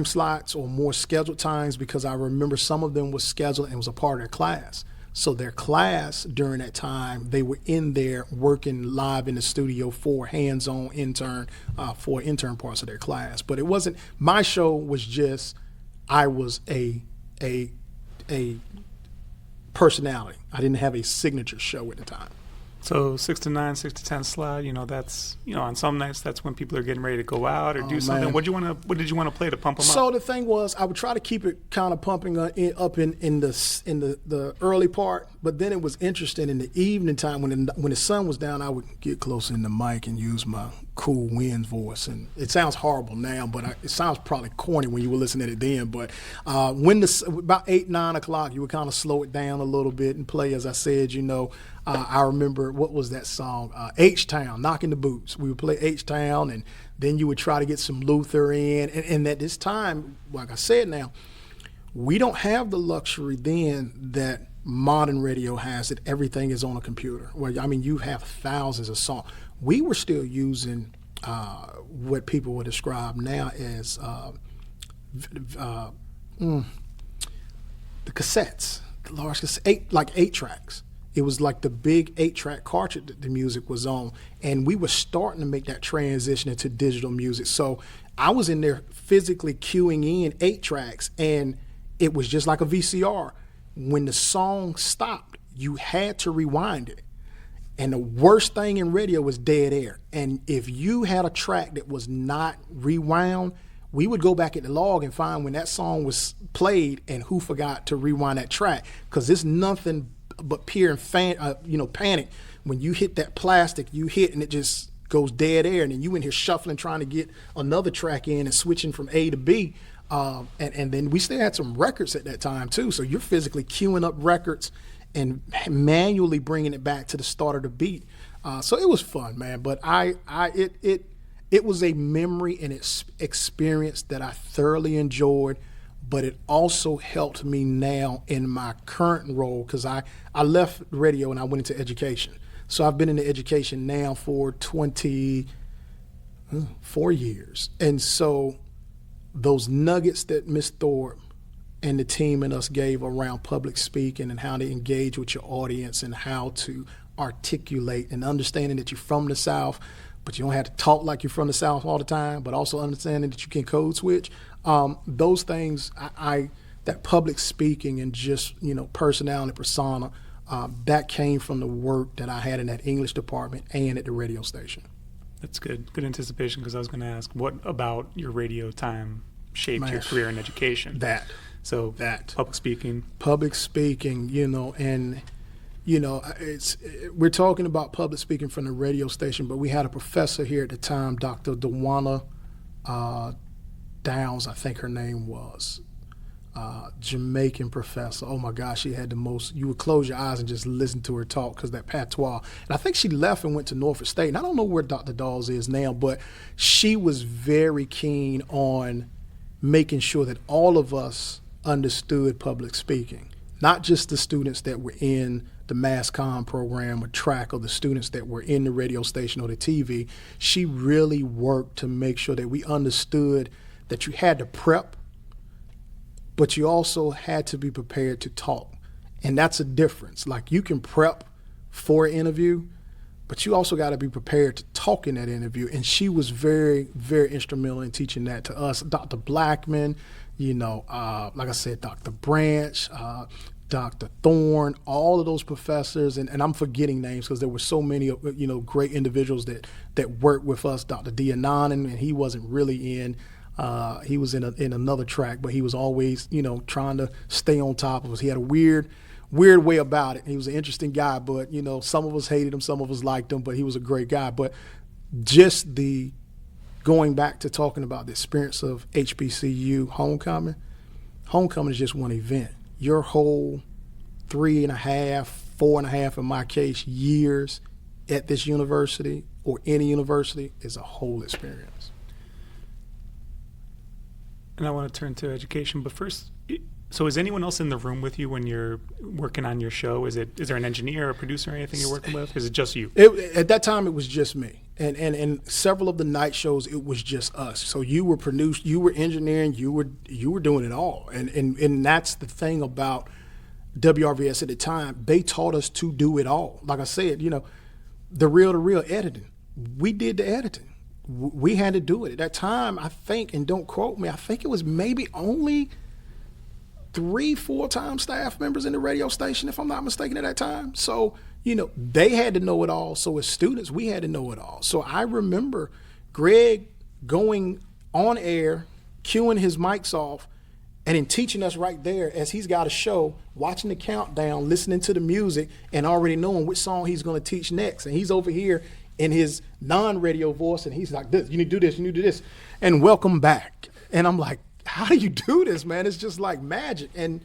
slots or more scheduled times, because I remember some of them was scheduled and was a part of their class. So their class during that time, they were in there working live in the studio for hands-on intern parts of their class. But it wasn't, my show was just, I was a personality. I didn't have a signature show at the time. So 6 to 9, 6 to 10 slot, that's, on some nights that's when people are getting ready to go out or do something. Man. What did you want to play to pump them up? So the thing was, I would try to keep it kind of pumping up in the early part, but then it was interesting in the evening time when the sun was down. I would get closer in the mic and use my cool Winds voice, and it sounds horrible now, but it sounds probably corny when you were listening to it then. But when about 8, 9 o'clock, you would kind of slow it down a little bit and play, as I said, I remember, what was that song? H-Town, Knocking the Boots. We would play H-Town, and then you would try to get some Luther in. And at this time, like I said now, we don't have the luxury then that modern radio has, that everything is on a computer. Well, you have thousands of songs. We were still using what people would describe now as the cassettes, the large cassette, like 8 tracks. It was like the big 8-track cartridge that the music was on. And we were starting to make that transition into digital music. So I was in there physically queuing in 8 tracks, and it was just like a VCR. When the song stopped, you had to rewind it. And the worst thing in radio was dead air. And if you had a track that was not rewound, we would go back at the log and find when that song was played and who forgot to rewind that track. Because it's nothing but pure panic. When you hit that plastic, you hit and it just goes dead air, and then you in here shuffling trying to get another track in and switching from A to B. And then we still had some records at that time too. So you're physically queuing up records and manually bringing it back to the start of the beat. So it was fun, man. But it was a memory and experience that I thoroughly enjoyed. But it also helped me now in my current role, because I left radio and I went into education. So I've been in education now for 24 years. And so those nuggets that Ms. Thorpe and the team and us gave around public speaking and how to engage with your audience and how to articulate, and understanding that you're from the South, but you don't have to talk like you're from the South all the time, but also understanding that you can code switch. Those things, that public speaking and just, personality, persona, that came from the work that I had in that English department and at the radio station. That's good. Good anticipation, because I was going to ask, what about your radio time shaped your career in education? That. Public speaking. Public speaking, we're talking about public speaking from the radio station, but we had a professor here at the time, Dr. Dewana Downs, I think her name was, Jamaican professor. Oh my gosh, she had the most, you would close your eyes and just listen to her talk because that patois. And I think she left and went to Norfolk State. And I don't know where Dr. Dawes is now, but she was very keen on making sure that all of us understood public speaking, not just the students that were in the mass comm program or track, or the students that were in the radio station or the TV. She really worked to make sure that we understood that you had to prep, but you also had to be prepared to talk. And that's a difference. Like, you can prep for an interview, but you also got to be prepared to talk in that interview. And she was very, very instrumental in teaching that to us. Dr. Blackman, like I said, Dr. Branch, Dr. Thorne, all of those professors, and I'm forgetting names because there were so many, great individuals that worked with us. Dr. Dianan, and he wasn't really in, he was in another track, but he was always, trying to stay on top of us. He had a weird way about it. He was an interesting guy, but, some of us hated him, some of us liked him, but he was a great guy. But just going back to talking about the experience of HBCU homecoming is just one event. Your whole 3.5, 4.5, in my case, years at this university or any university is a whole experience. And I want to turn to education, but first, so is anyone else in the room with you when you're working on your show? Is there an engineer or a producer or anything you're working with? Is it just you? At that time, it was just me. And several of the night shows, it was just us. So you were engineering, you were doing it all. And that's the thing about WRVS at the time. They taught us to do it all. Like I said, the reel-to-reel editing. We did the editing. We had to do it. At that time, I think, and don't quote me, I think it was maybe only 3 full-time staff members in the radio station, if I'm not mistaken, at that time. So, they had to know it all. So as students, we had to know it all. So I remember Greg going on air, cueing his mics off, and then teaching us right there as he's got a show, watching the countdown, listening to the music, and already knowing which song he's going to teach next. And he's over here in his non-radio voice, and he's like, "This, you need to do this, you need to do this." And welcome back. And I'm like, how do you do this, man? It's just like magic. And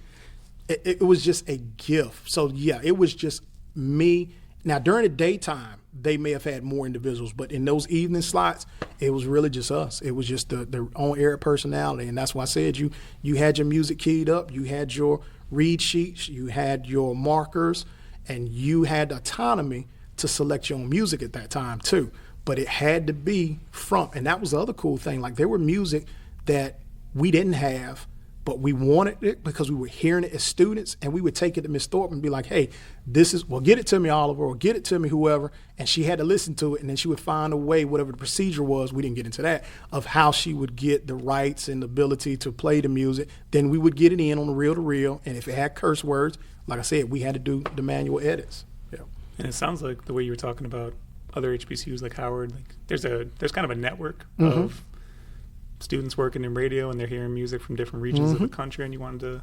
it was just a gift. So, yeah, it was just me. Now, during the daytime, they may have had more individuals, but in those evening slots, it was really just us. It was just the on-air personality. And that's why I said you had your music keyed up, you had your read sheets, you had your markers, and you had autonomy to select your own music at that time, too. But it had to be and that was the other cool thing. Like, there were music that we didn't have, but we wanted it because we were hearing it as students, and we would take it to Miss Thorpe and be like, "Hey, get it to me, Oliver, or get it to me, whoever." And she had to listen to it, and then she would find a way, whatever the procedure was, we didn't get into that, of how she would get the rights and the ability to play the music. Then we would get it in on the reel-to-reel, and if it had curse words, like I said, we had to do the manual edits. Yeah. And it sounds like the way you were talking about other HBCUs like Howard, like there's kind of a network of students working in radio, and they're hearing music from different regions of the country, and you wanted to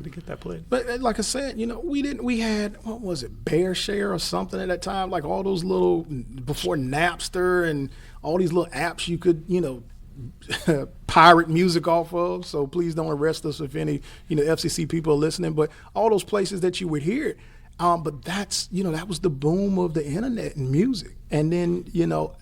get that played. But like I said, we had, what was it, Bear Share or something at that time, like all those little, before Napster and all these little apps you could, pirate music off of. So please don't arrest us if any, FCC people are listening, but all those places that you would hear it. But that's, that was the boom of the internet and music. And then,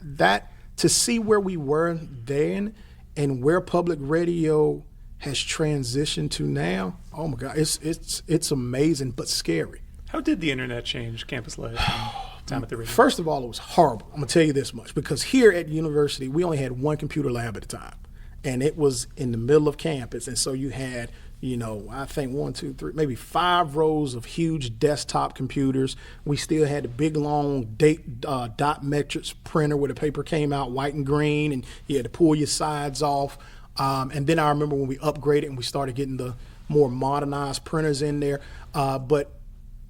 that to see where we were then and where public radio has transitioned to now, oh my God, it's amazing but scary. How did the internet change campus life and time at the radio? First of all, it was horrible. I'm gonna tell you this much, because here at the university we only had one computer lab at a time, and it was in the middle of campus. And so you had, I think 1, 2, 3, maybe 5 rows of huge desktop computers. We still had a big, long dot metrics printer where the paper came out white and green, and you had to pull your sides off. And then I remember when we upgraded and we started getting the more modernized printers in there. But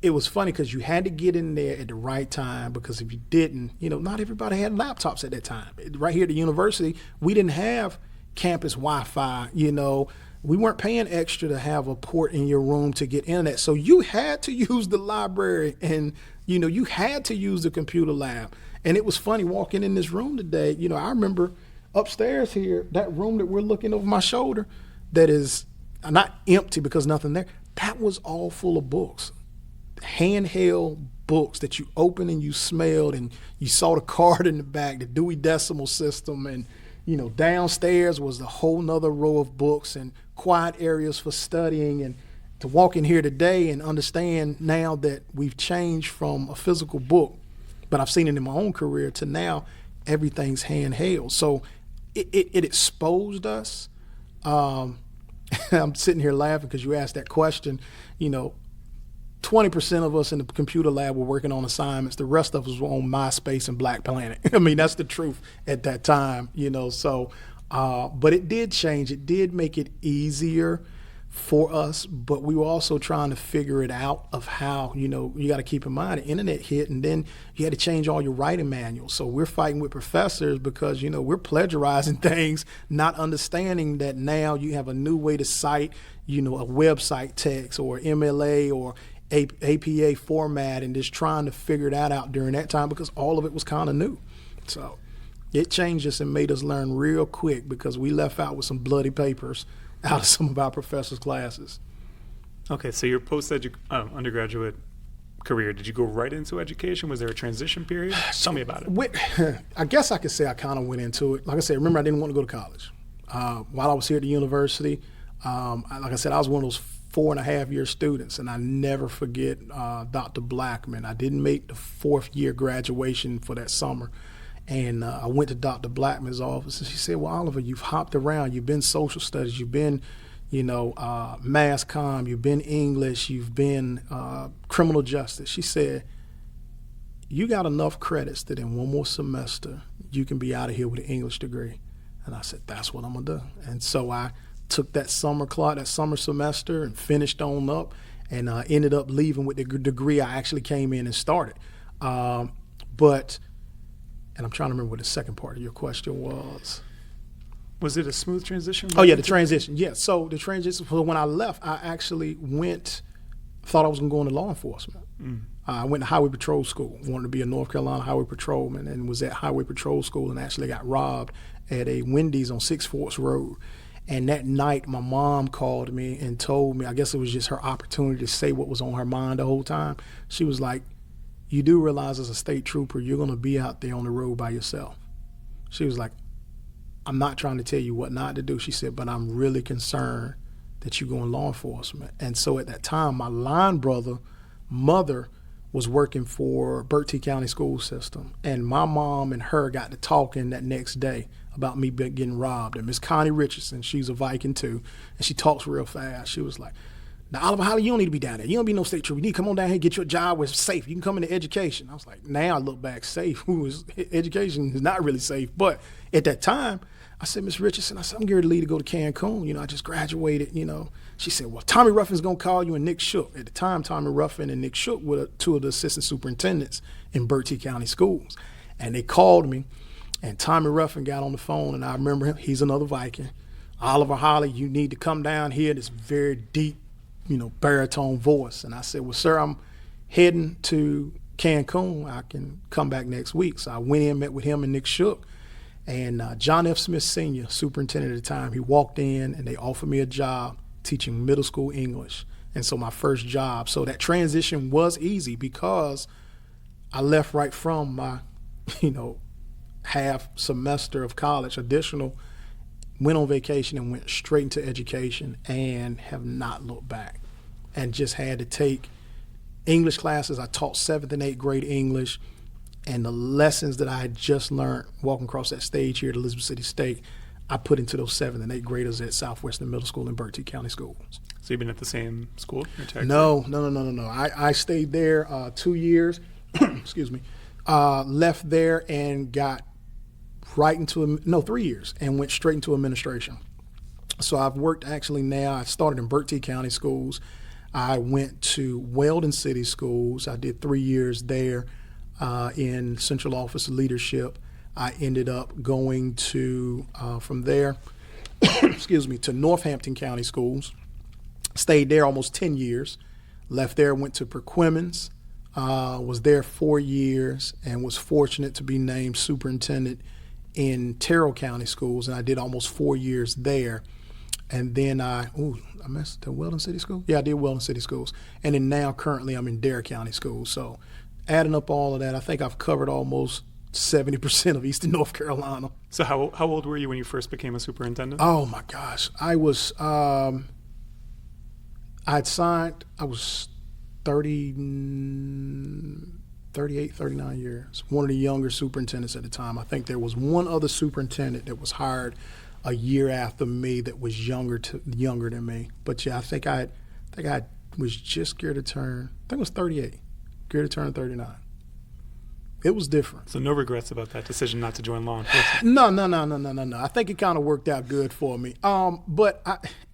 it was funny because you had to get in there at the right time, because if you didn't, not everybody had laptops at that time. Right here at the university, we didn't have campus Wi-Fi, We weren't paying extra to have a port in your room to get internet. So you had to use the library, and, you had to use the computer lab. And it was funny walking in this room today. I remember upstairs here, that room that we're looking over my shoulder, that is not empty because nothing there, that was all full of books. Handheld books that you opened and you smelled, and you saw the card in the back, the Dewey Decimal System, and downstairs was a whole nother row of books and quiet areas for studying. And to walk in here today and understand now that we've changed from a physical book, but I've seen it in my own career, to now everything's handheld. So it exposed us I'm sitting here laughing because you asked that question. 20% of us in the computer lab were working on assignments. The rest of us were on MySpace and Black Planet. I mean, that's the truth at that time, so, but it did change. It did make it easier for us, but we were also trying to figure it out of how, you got to keep in mind the internet hit, and then you had to change all your writing manuals. So we're fighting with professors because, we're plagiarizing things, not understanding that now you have a new way to cite, a website text or MLA or APA format, and just trying to figure that out during that time because all of it was kind of new. So it changed us and made us learn real quick because we left out with some bloody papers out of some of our professors' classes. Okay, so your undergraduate career, did you go right into education? Was there a transition period? Tell me about it. I guess I could say I kind of went into it. Like I said, remember, I didn't want to go to college. While I was here at the university, like I said, I was one of those 4.5-year students, and I never forget Dr. Blackman. I didn't make the 4th year graduation for that summer. And I went to Dr. Blackman's office, and she said, well, Oliver, you've hopped around. You've been social studies. You've been, mass comm. You've been English. You've been criminal justice. She said, you got enough credits that in one more semester, you can be out of here with an English degree. And I said, that's what I'm going to do. And so I took that summer semester and finished on up, and ended up leaving with the degree I actually came in and started. And I'm trying to remember what the second part of your question was. Was it a smooth transition? Oh, yeah, the transition. Yeah, so the transition, so when I left, I actually thought I was going to go into law enforcement. I went to Highway Patrol School, wanted to be a North Carolina Highway Patrolman, and was at Highway Patrol School and actually got robbed at a Wendy's on Six Forks Road. And that night, my mom called me and told me, I guess it was just her opportunity to say what was on her mind the whole time. She was like, you do realize as a state trooper, you're going to be out there on the road by yourself. She was like, I'm not trying to tell you what not to do. She said, but I'm really concerned that you go in law enforcement. And so at that time, my line brother, mother, was working for Bertie County School System. And my mom and her got to talking that next day about me getting robbed. And Miss Connie Richardson, she's a Viking too, and she talks real fast. She was like, now, Oliver Holley, you don't need to be down there. You don't be no state trooper. You need to come on down here and get your job where it's safe. You can come into education. I was like, now I look back, safe. Education is not really safe. But at that time, I said, Miss Richardson, I'm getting ready to leave to go to Cancun. I just graduated, She said, well, Tommy Ruffin's going to call you and Nick Shook. At the time, Tommy Ruffin and Nick Shook were two of the assistant superintendents in Bertie County Schools. And they called me, and Tommy Ruffin got on the phone, and I remember him. He's another Viking. Oliver Holley, you need to come down here. This very deep, baritone voice. And I said, well, sir, I'm heading to Cancun. I can come back next week. So I went in, met with him and Nick Shook. And John F. Smith Sr., superintendent at the time, he walked in and they offered me a job teaching middle school English. And so my first job. So that transition was easy because I left right from my, half semester of college, additional, went on vacation and went straight into education and have not looked back, and just had to take English classes. I taught 7th and 8th grade English, and the lessons that I had just learned walking across that stage here at Elizabeth City State, I put into those 7th and 8th graders at Southwestern Middle School and Bertie County Schools. So you've been at the same school your entire No. I stayed there 2 years, excuse me, left there and got right into 3 years and went straight into administration. So I've worked actually now. I started in Bertie County Schools. I went to Weldon City Schools. I did 3 years there in central office leadership. I ended up going to from there, excuse me, to Northampton County Schools. Stayed there almost 10 years. Left there, went to Perquimans. Was there 4 years and was fortunate to be named superintendent in Terrell County Schools, and I did almost 4 years there. And then I messed the Weldon City School? Yeah, I did Weldon City Schools. And then now currently I'm in Dare County Schools. So adding up all of that, I think I've covered almost 70% of Eastern North Carolina. So how old were you when you first became a superintendent? Oh my gosh. I was, I was 38, 39 years. One of the younger superintendents at the time. I think there was one other superintendent that was hired a year after me that was younger than me. But yeah, I think I was just geared to turn. I think it was 38, geared to turn 39. It was different. So no regrets about that decision not to join law enforcement? No. I think it kind of worked out good for me. But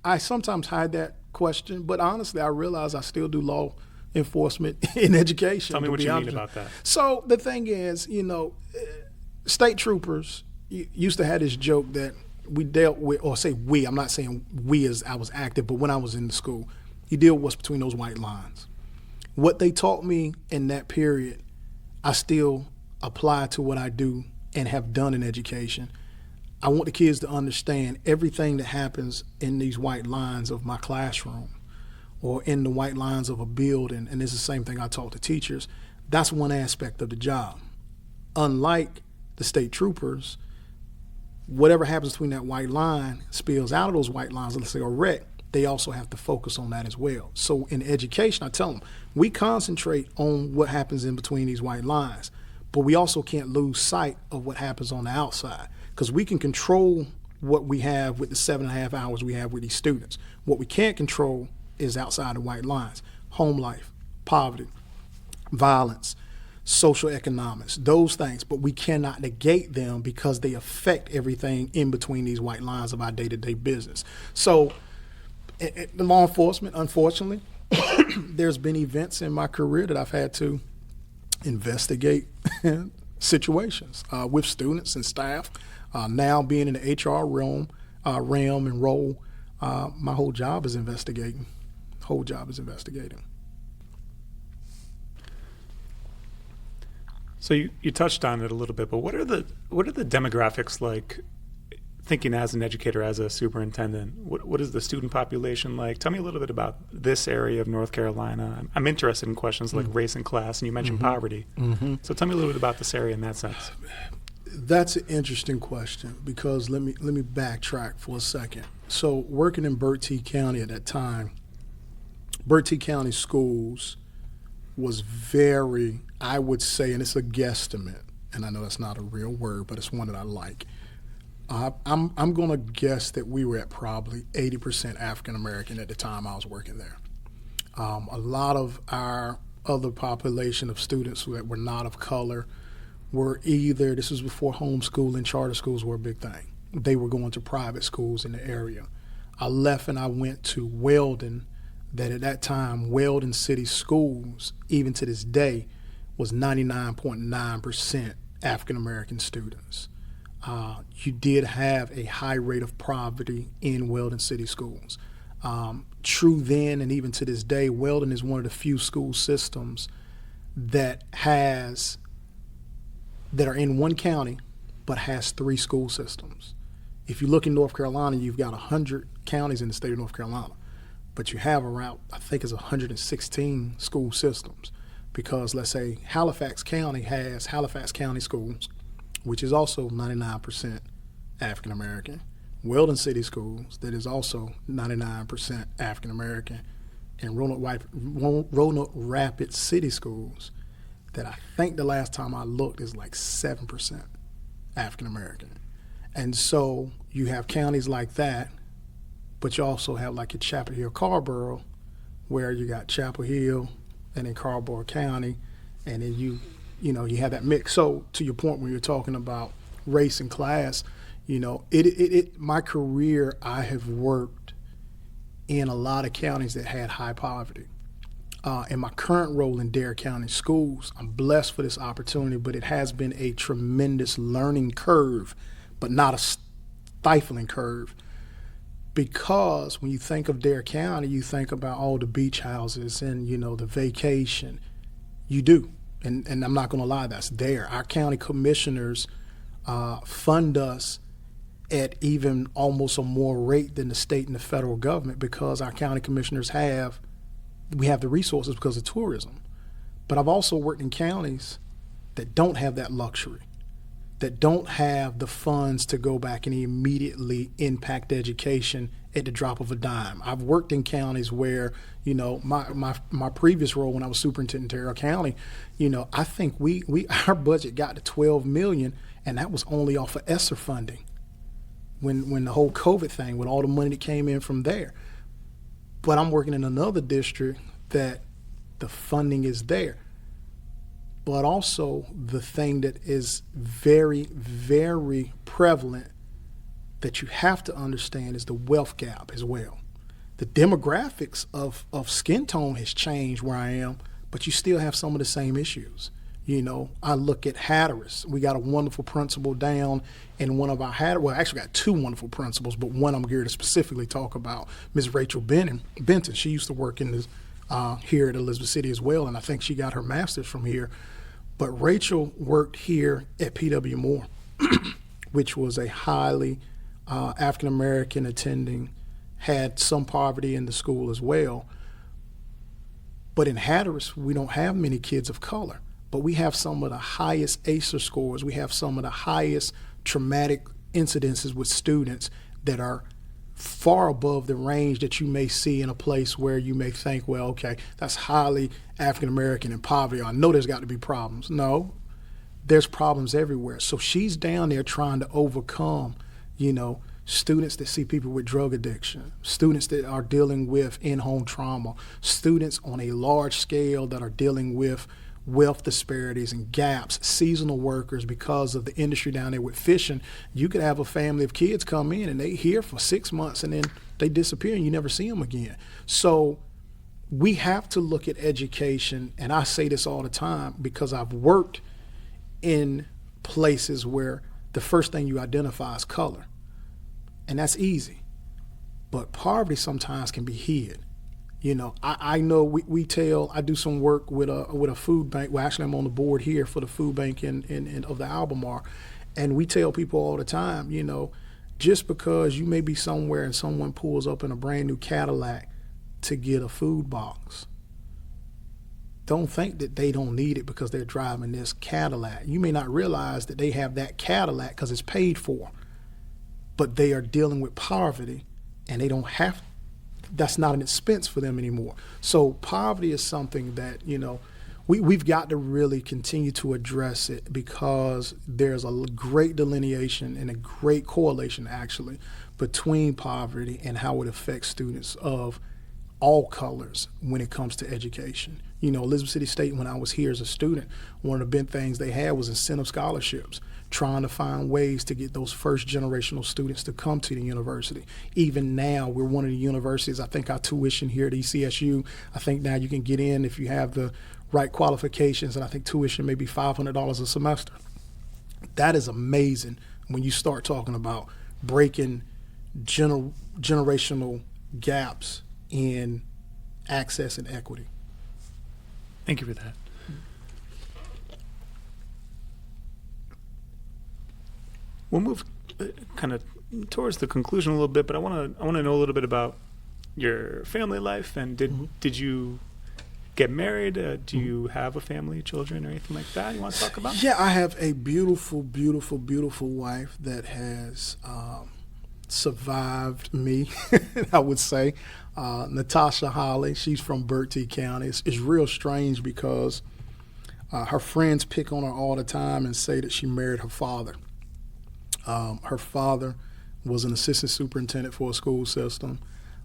I sometimes hide that question. But honestly, I realize I still do law enforcement in education. Tell me what you mean about that. So the thing is, state troopers used to have this joke that we dealt with, or say we, I'm not saying we as I was active, but when I was in the school, you deal with what's between those white lines. What they taught me in that period, I still apply to what I do and have done in education. I want the kids to understand everything that happens in these white lines of my classroom or in the white lines of a building, and it's the same thing I taught to teachers. That's one aspect of the job. Unlike the state troopers, whatever happens between that white line spills out of those white lines, let's say a wreck, they also have to focus on that as well. So in education, I tell them, we concentrate on what happens in between these white lines, but we also can't lose sight of what happens on the outside, because we can control what we have with the 7.5 hours we have with these students. What we can't control is outside the white lines: home life, poverty, violence, social economics, those things, but we cannot negate them because they affect everything in between these white lines of our day-to-day business. So the law enforcement, unfortunately, there's been events in my career that I've had to investigate situations with students and staff. Now being in the HR realm and role, my whole job is investigating. So you touched on it a little bit, but what are the demographics like? Thinking as an educator, as a superintendent, what is the student population like? Tell me a little bit about this area of North Carolina. I'm interested in questions like race and class, and you mentioned poverty. So tell me a little bit about this area in that sense. That's an interesting question, because let me backtrack for a second. So working in Bertie County at that time, Bertie County schools was very, I would say, and it's a guesstimate, and I know that's not a real word, but it's one that I like. I'm going to guess that we were at probably 80% African American at the time I was working there. A lot of our other population of students that were not of color were either, this was before homeschooling, charter schools were a big thing. They were going to private schools in the area. I left and I went to Weldon, that at that time, Weldon City Schools, even to this day, was 99.9% African American students. You did have a high rate of poverty in Weldon City Schools. True then and even to this day, Weldon is one of the few school systems that are in one county but has 3 school systems. If you look in North Carolina, you've got 100 counties in the state of North Carolina, but you have around, I think it's 116 school systems, because let's say Halifax County has Halifax County Schools, which is also 99% African American. Weldon City Schools, that is also 99% African American, and Roanoke Rapids City Schools, that I think the last time I looked is like 7% African American. And so you have counties like that, but you also have like your Chapel Hill, Carrboro, where you got Chapel Hill and then Carrboro County, and then you have that mix. So to your point when you're talking about race and class, my career, I have worked in a lot of counties that had high poverty. In my current role in Dare County Schools, I'm blessed for this opportunity, but it has been a tremendous learning curve, but not a stifling curve. Because when you think of Dare County, you think about all the beach houses and, the vacation. You do. And I'm not going to lie, that's there. Our county commissioners fund us at even almost a more rate than the state and the federal government, because our county commissioners we have the resources because of tourism. But I've also worked in counties that don't have that luxury, that don't have the funds to go back and immediately impact education at the drop of a dime. I've worked in counties where, my previous role when I was superintendent in Terrell County, I think our budget got to $12 million, and that was only off of ESSER funding. when the whole COVID thing, with all the money that came in from there. But I'm working in another district that the funding is there. But also the thing that is very, very prevalent that you have to understand is the wealth gap as well. The demographics of skin tone has changed where I am, but you still have some of the same issues. You know, I look at Hatteras. We got a wonderful principal down in one of our Hatteras. Well, actually got two wonderful principals, but one I'm here to specifically talk about, Ms. Rachel Benton. She used to work in here at Elizabeth City as well, and I think she got her master's from here. But Rachel worked here at P.W. Moore, which was a highly African-American attending, had some poverty in the school as well. But in Hatteras, we don't have many kids of color, but we have some of the highest ACER scores. We have some of the highest traumatic incidences with students that are far above the range that you may see in a place where you may think, well, okay, that's highly African-American and poverty. I know there's got to be problems. No, there's problems everywhere. So she's down there trying to overcome, you know, students that see people with drug addiction, students that are dealing with in-home trauma, students on a large scale that are dealing with wealth disparities and gaps, seasonal workers because of the industry down there with fishing. You could have a family of kids come in and they here for 6 months and then they disappear and you never see them again. So we have to look at education, and I say this all the time because I've worked in places where the first thing you identify is color. And that's easy. But poverty sometimes can be hid. You know, I know we tell, I do some work with a food bank. Well, actually, I'm on the board here for the food bank in of the Albemarle. And we tell people all the time, you know, just because you may be somewhere and someone pulls up in a brand new Cadillac to get a food box, don't think that they don't need it because they're driving this Cadillac. You may not realize that they have that Cadillac because it's paid for, but they are dealing with poverty and they don't have, that's not an expense for them anymore. So poverty is something that, you know, we've got to really continue to address it because there's a great delineation and a great correlation actually between poverty and how it affects students of all colors when it comes to education. You know, Elizabeth City State, when I was here as a student, one of the big things they had was incentive scholarships, trying to find ways to get those first generational students to come to the university. Even now, we're one of the universities, I think our tuition here at ECSU, I think now you can get in if you have the right qualifications, and I think tuition may be $500 a semester. That is amazing when you start talking about breaking generational gaps in access and equity. Thank you for that. We'll move kind of towards the conclusion a little bit, but I want to know a little bit about your family life. And did you get married? Do you have a family, children, or anything like that you want to talk about? Yeah, I have a beautiful, beautiful, beautiful wife that has survived me, I would say. Natasha Holley, she's from Bertie County. It's real strange because her friends pick on her all the time and say that she married her father. Her father was an assistant superintendent for a school system.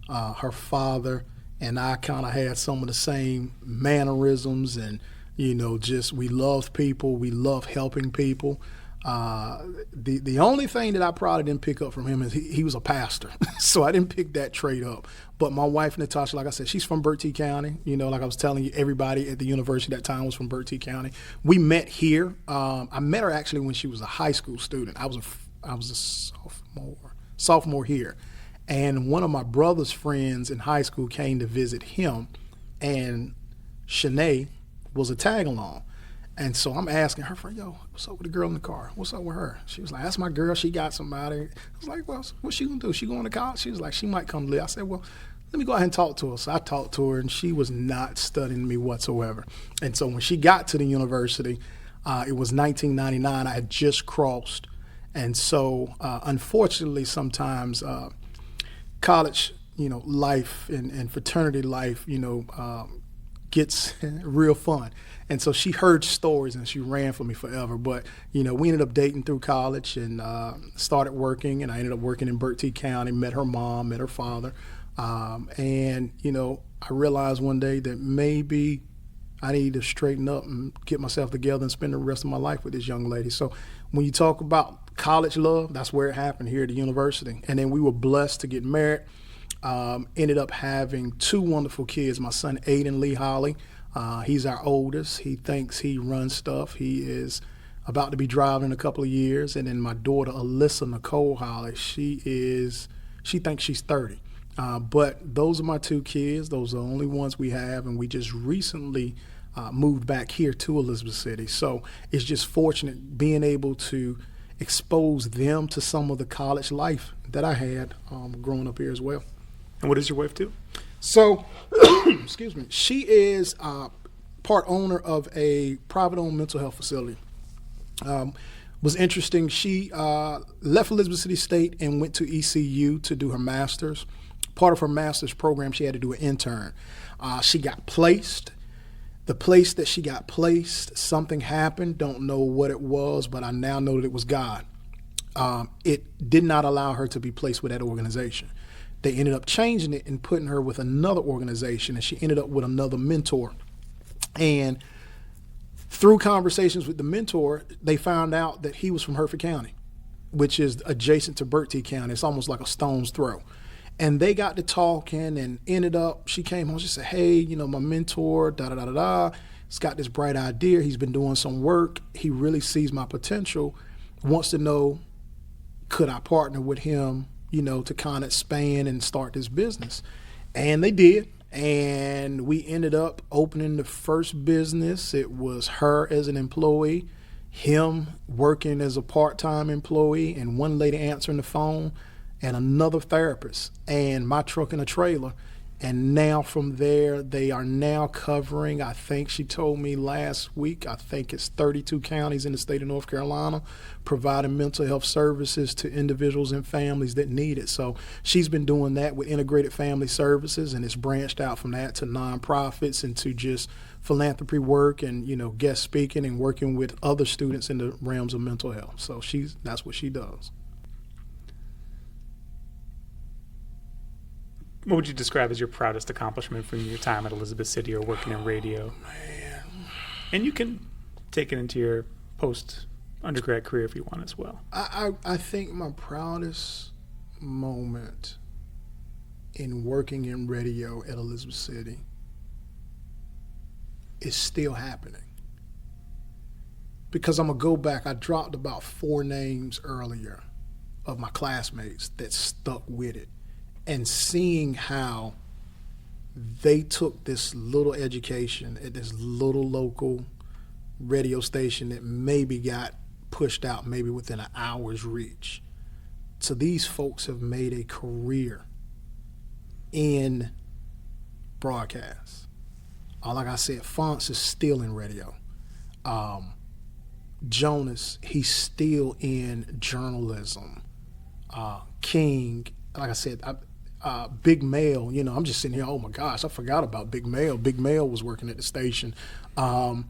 Her father and I kind of had some of the same mannerisms and, you know, just we loved people. We love helping people. The only thing that I probably didn't pick up from him is he was a pastor. So I didn't pick that trait up. But my wife, Natasha, like I said, she's from Bertie County. You know, like I was telling you, everybody at the university at that time was from Bertie County. We met here. I met her actually when she was a high school student. I was a sophomore here. And one of my brother's friends in high school came to visit him, and Shanae was a tag-along. And so I'm asking her, yo, what's up with the girl in the car? What's up with her? She was like, that's my girl. She got somebody. I was like, well, what's she going to do? She going to college? She was like, she might come to live. I said, well, let me go ahead and talk to her. So I talked to her, and she was not studying me whatsoever. And so when she got to the university, it was 1999. I had just crossed. And so unfortunately, sometimes college, you know, life and fraternity life, you know, gets real fun. And so she heard stories and she ran for me forever. But, we ended up dating through college and started working. And I ended up working in Berkeley County, met her mom, met her father. And I realized one day that maybe I need to straighten up and get myself together and spend the rest of my life with this young lady. So when you talk about college love, that's where it happened here at the university. And then we were blessed to get married. Ended up having 2 wonderful kids. My son, Aiden Lee Holley. He's our oldest. He thinks he runs stuff. He is about to be driving in a couple of years. And then my daughter, Alyssa Nicole Holley, she thinks she's 30. But those are my 2 kids. Those are the only ones we have. And we just recently moved back here to Elizabeth City. So it's just fortunate being able to expose them to some of the college life that I had growing up here as well. And what does your wife do? So, excuse me, she is part owner of a private-owned mental health facility. Was interesting. She left Elizabeth City State and went to ECU to do her master's. Part of her master's program, she had to do an intern. She got placed. The place that she got placed, something happened. Don't know what it was, but I now know that it was God. It did not allow her to be placed with that organization. They ended up changing it and putting her with another organization, and she ended up with another mentor. And through conversations with the mentor, they found out that he was from Hertford County, which is adjacent to Berkeley County. It's almost like a stone's throw. And they got to talking and ended up, she came home, she said, hey, my mentor, he's got this bright idea. He's been doing some work. He really sees my potential, wants to know, could I partner with him, to kind of expand and start this business? And they did. And we ended up opening the first business. It was her as an employee, him working as a part-time employee, and one lady answering the phone, and another therapist, and my truck and a trailer. And now from there, they are now covering, I think she told me last week, I think it's 32 counties in the state of North Carolina, providing mental health services to individuals and families that need it. So she's been doing that with integrated family services, and it's branched out from that to nonprofits and to just philanthropy work and, guest speaking and working with other students in the realms of mental health. So that's what she does. What would you describe as your proudest accomplishment from your time at Elizabeth City or working in radio? Man. And you can take it into your post-undergrad career if you want as well. I think my proudest moment in working in radio at Elizabeth City is still happening. Because I'm going to go back, I dropped about 4 names earlier of my classmates that stuck with it. And seeing how they took this little education at this little local radio station that maybe got pushed out maybe within an hour's reach. So these folks have made a career in broadcast. Like I said, Fonts is still in radio. Jonas, he's still in journalism. King, like I said, Big Mail, I'm just sitting here, oh my gosh, I forgot about Big Mail. Big Mail was working at the station. Oh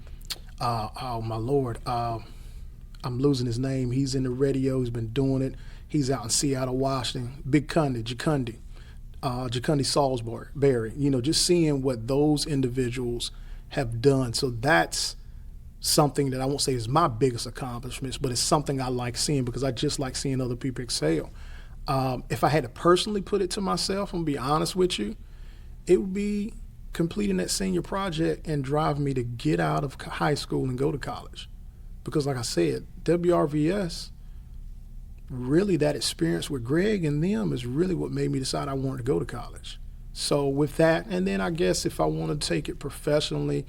my Lord, I'm losing his name. He's in the radio, he's been doing it. He's out in Seattle, Washington. Big Jacundi Salisbury, just seeing what those individuals have done. So that's something that I won't say is my biggest accomplishments, but it's something I like seeing because I just like seeing other people excel. If I had to personally put it to myself, I'm going to be honest with you, it would be completing that senior project and driving me to get out of high school and go to college. Because like I said, WRVS, really that experience with Greg and them is really what made me decide I wanted to go to college. So with that, and then I guess if I want to take it professionally,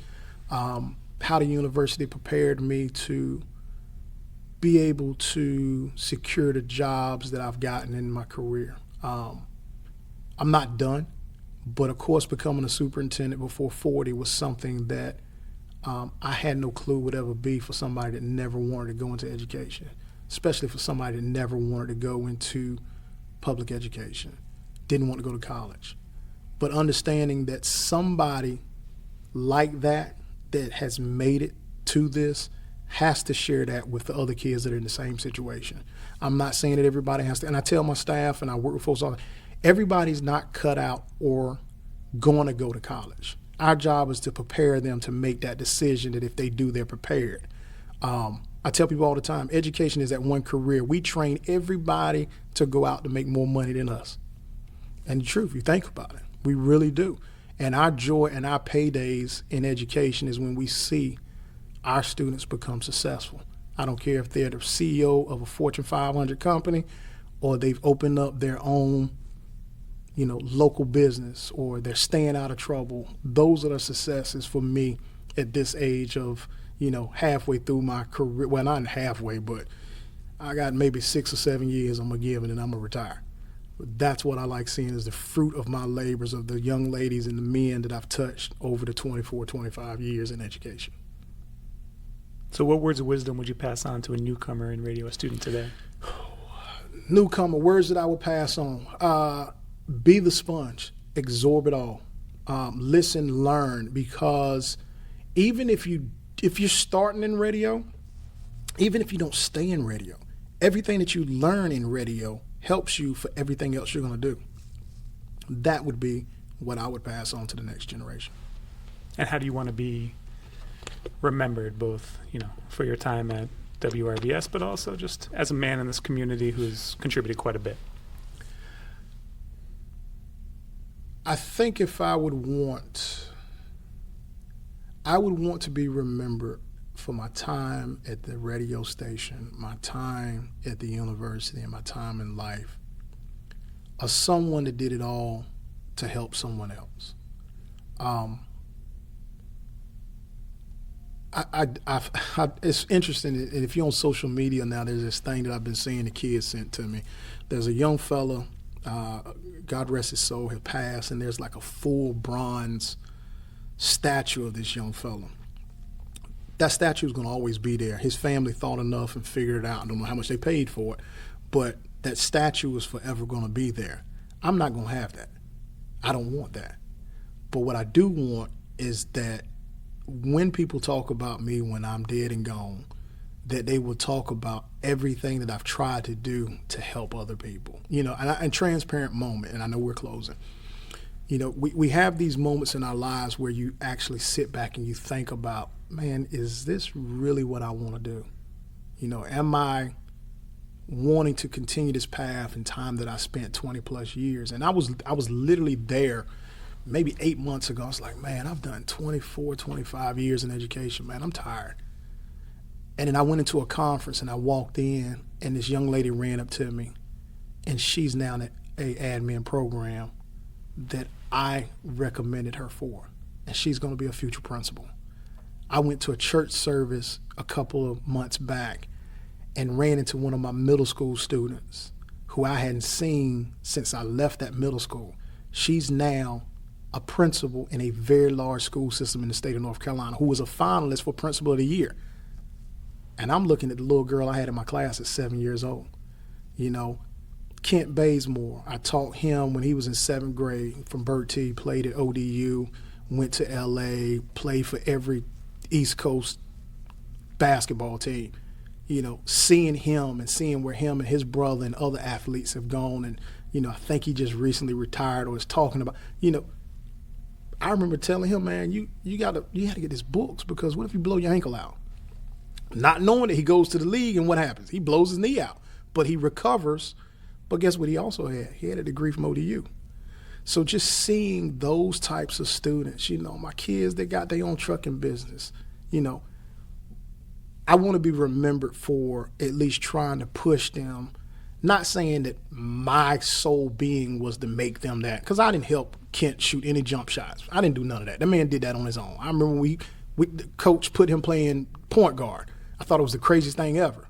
how the university prepared me to be able to secure the jobs that I've gotten in my career. I'm not done, but of course becoming a superintendent before 40 was something that I had no clue would ever be for somebody that never wanted to go into education, especially for somebody that never wanted to go into public education, didn't want to go to college. But understanding that somebody like that has made it to this has to share that with the other kids that are in the same situation. I'm not saying that everybody has to, and I tell my staff and I work with folks all, everybody's not cut out or going to go to college. Our job is to prepare them to make that decision that if they do, they're prepared. I tell people all the time, education is that one career. We train everybody to go out to make more money than us. And the truth, you think about it, we really do. And our joy and our paydays in education is when we see our students become successful. I don't care if they're the CEO of a Fortune 500 company or they've opened up their own, local business, or they're staying out of trouble. Those are the successes for me at this age of, halfway through my career. Well, not halfway, but I got maybe 6 or 7 years I'm going to give and then I'm going to retire. But that's what I like seeing is the fruit of my labors of the young ladies and the men that I've touched over the 24, 25 years in education. So what words of wisdom would you pass on to a newcomer in radio, a student today? Newcomer, words that I would pass on. Be the sponge, absorb it all. Listen, learn, because even if you're starting in radio, even if you don't stay in radio, everything that you learn in radio helps you for everything else you're going to do. That would be what I would pass on to the next generation. And how do you want to be remembered, both, for your time at WRVS, but also just as a man in this community who's contributed quite a bit? I think if I would want to be remembered for my time at the radio station, my time at the university, and my time in life as someone that did it all to help someone else. It's interesting, and if you're on social media now, there's this thing that I've been seeing the kids sent to me. There's a young fella, God rest his soul, had passed, and there's like a full bronze statue of this young fella. That statue is going to always be there. His family thought enough and figured it out. I don't know how much they paid for it, but that statue is forever going to be there. I'm not going to have that. I don't want that. But what I do want is that when people talk about me when I'm dead and gone, that they will talk about everything that I've tried to do to help other people. And transparent moment, and I know we're closing. We have these moments in our lives where you actually sit back and you think about, man, is this really what I want to do? Am I wanting to continue this path in time that I spent 20 plus years? And I was literally there maybe 8 months ago. I was like, man, I've done 24, 25 years in education, man, I'm tired. And then I went into a conference and I walked in and this young lady ran up to me, and she's now in a admin program that I recommended her for, and she's going to be a future principal. I went to a church service a couple of months back and ran into one of my middle school students who I hadn't seen since I left that middle school. She's now a principal in a very large school system in the state of North Carolina, who was a finalist for Principal of the Year. And I'm looking at the little girl I had in my class at 7 years old. Kent Bazemore, I taught him when he was in 7th grade from Burt T, played at ODU, went to LA, played for every East Coast basketball team. Seeing him and seeing where him and his brother and other athletes have gone, and, I think he just recently retired or is talking about, I remember telling him, man, you gotta get his books, because what if you blow your ankle out? Not knowing that he goes to the league and what happens? He blows his knee out, but he recovers. But guess what he also had? He had a degree from ODU. So just seeing those types of students, my kids, they got their own trucking business, I want to be remembered for at least trying to push them, not saying that my sole being was to make them that, because I didn't help Kent shoot any jump shots. I didn't do none of that. That man did that on his own. I remember the coach put him playing point guard. I thought it was the craziest thing ever.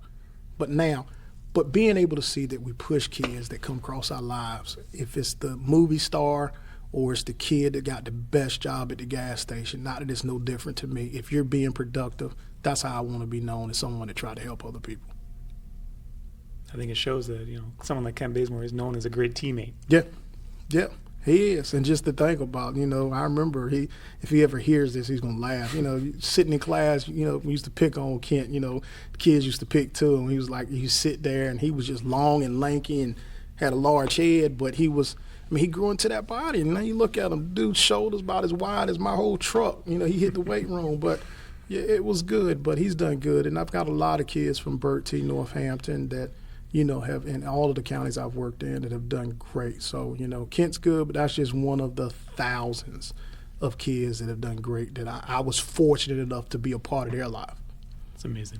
But being able to see that we push kids that come across our lives, if it's the movie star or it's the kid that got the best job at the gas station, not that it's no different to me. If you're being productive, that's how I want to be known, as someone that tried to help other people. I think it shows that, someone like Ken Bazemore is known as a great teammate. Yeah. He is, and just to think about, I remember if he ever hears this, he's gonna laugh. Sitting in class, we used to pick on Kent. Kids used to pick too, and he was like, you sit there, and he was just long and lanky and had a large head, but he grew into that body, and now you look at him, dude's shoulders about as wide as my whole truck. He hit the weight room, but yeah, it was good. But he's done good, and I've got a lot of kids from Burt T, Northampton that have in all of the counties I've worked in that have done great. So, Kent's good, but that's just one of the thousands of kids that have done great that I was fortunate enough to be a part of their life. It's amazing.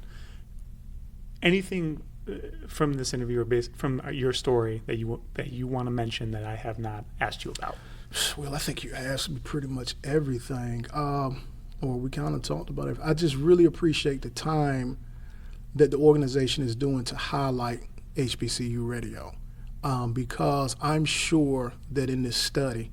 Anything from this interview or from your story that you want to mention that I have not asked you about? Well, I think you asked me pretty much everything, or we kind of talked about it. I just really appreciate the time that the organization is doing to highlight HBCU radio, because I'm sure that in this study,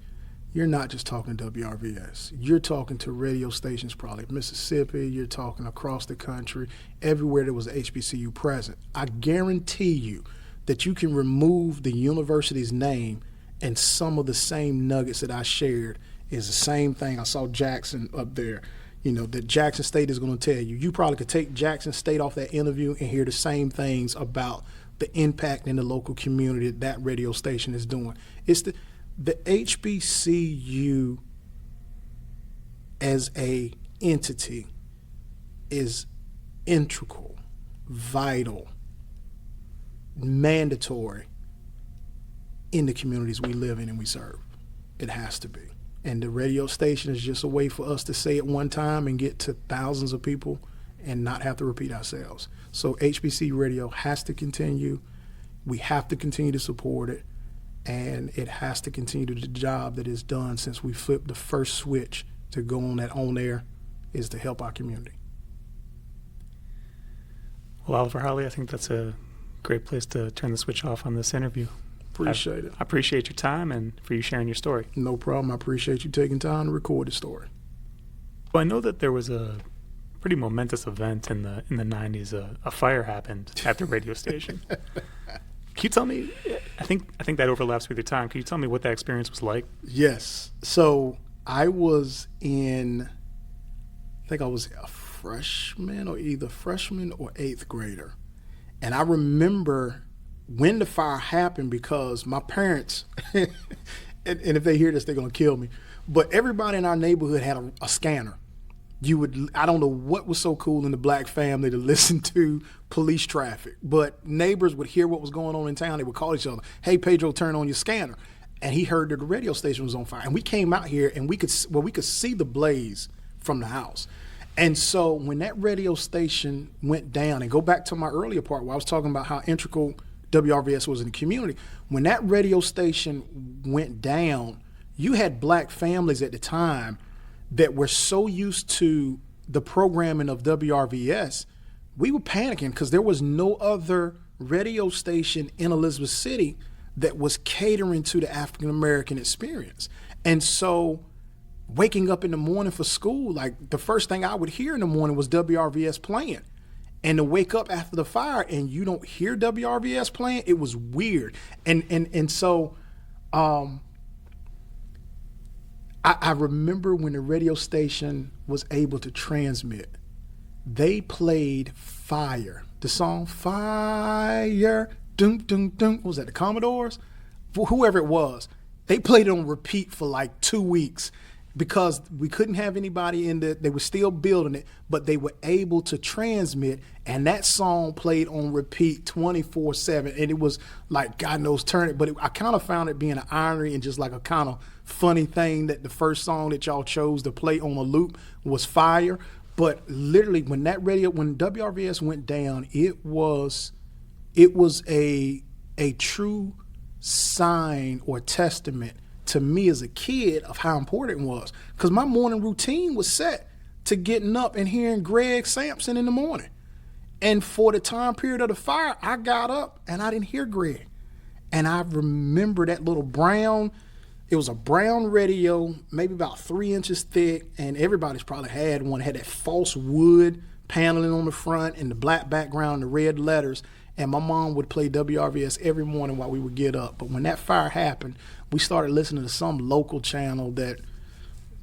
you're not just talking to WRVS. You're talking to radio stations probably in Mississippi. You're talking across the country, everywhere there was an HBCU present. I guarantee you that you can remove the university's name and some of the same nuggets that I shared is the same thing. I saw Jackson up there. That Jackson State is going to tell you. You probably could take Jackson State off that interview and hear the same things about the impact in the local community that radio station is doing. It's the HBCU as a entity is integral, vital, mandatory in the communities we live in and we serve. It has to be. And the radio station is just a way for us to say it one time and get to thousands of people and not have to repeat ourselves. So HBCU radio has to continue. We have to continue to support it. And it has to continue to do the job that is done since we flipped the first switch to go on that on air is to help our community. Well, Oliver Holley, I think that's a great place to turn the switch off on this interview. Appreciate it. I appreciate your time and for you sharing your story. No problem. I appreciate you taking time to record the story. Well, I know that there was a pretty momentous event in the 90s. A fire happened at the radio station. Can you tell me, I think that overlaps with your time. Can you tell me what that experience was like? Yes. So I was I think I was a freshman or either freshman or eighth grader. And I remember when the fire happened because my parents, and if they hear this, they're going to kill me, but everybody in our neighborhood had a scanner. I don't know what was so cool in the black family to listen to police traffic, but neighbors would hear what was going on in town. They would call each other, hey, Pedro, turn on your scanner. And he heard that the radio station was on fire. And we came out here and we could see the blaze from the house. And so when that radio station went down, and go back to my earlier part where I was talking about how integral WRVS was in the community, when that radio station went down, you had black families at the time that were so used to the programming of WRVS, we were panicking because there was no other radio station in Elizabeth City that was catering to the African-American experience. And so waking up in the morning for school, like the first thing I would hear in the morning was WRVS playing. And to wake up after the fire and you don't hear WRVS playing, it was weird. And so I remember when the radio station was able to transmit, they played Fire, the song Fire, dum, dum, dum. What was that, the Commodores? Whoever it was, they played it on repeat for like 2 weeks because we couldn't have anybody they were still building it, but they were able to transmit, and that song played on repeat 24/7, and it was like, God knows, turn it. But I kind of found it being an irony and just like a kind of funny thing that the first song that y'all chose to play on a loop was Fire. But literally when WRVS went down, it was a true sign or testament to me as a kid of how important it was, because my morning routine was set to getting up and hearing Greg Sampson in the morning. And for the time period of the fire, I got up and I didn't hear Greg. And I remember that little it was a brown radio, maybe about 3 inches thick, and everybody's probably had one. It had that false wood paneling on the front and the black background and the red letters. And my mom would play WRVS every morning while we would get up. But when that fire happened, we started listening to some local channel that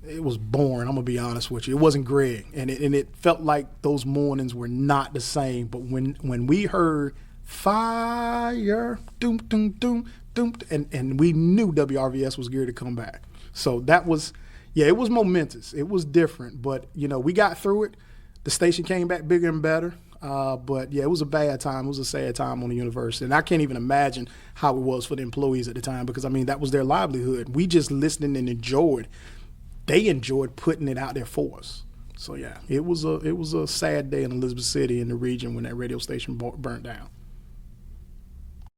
it was boring. I'm gonna be honest with you. It wasn't Greg, and it felt like those mornings were not the same. But when we heard fire, doom doom doom doom, and we knew WRVS was geared to come back. So that was, yeah, it was momentous. It was different, but we got through it. The station came back bigger and better. But yeah, it was a bad time. It was a sad time on the university, and I can't even imagine how it was for the employees at the time, because that was their livelihood. We just listened and enjoyed. They enjoyed putting it out there for us. So yeah, it was a sad day in Elizabeth City in the region when that radio station burnt down.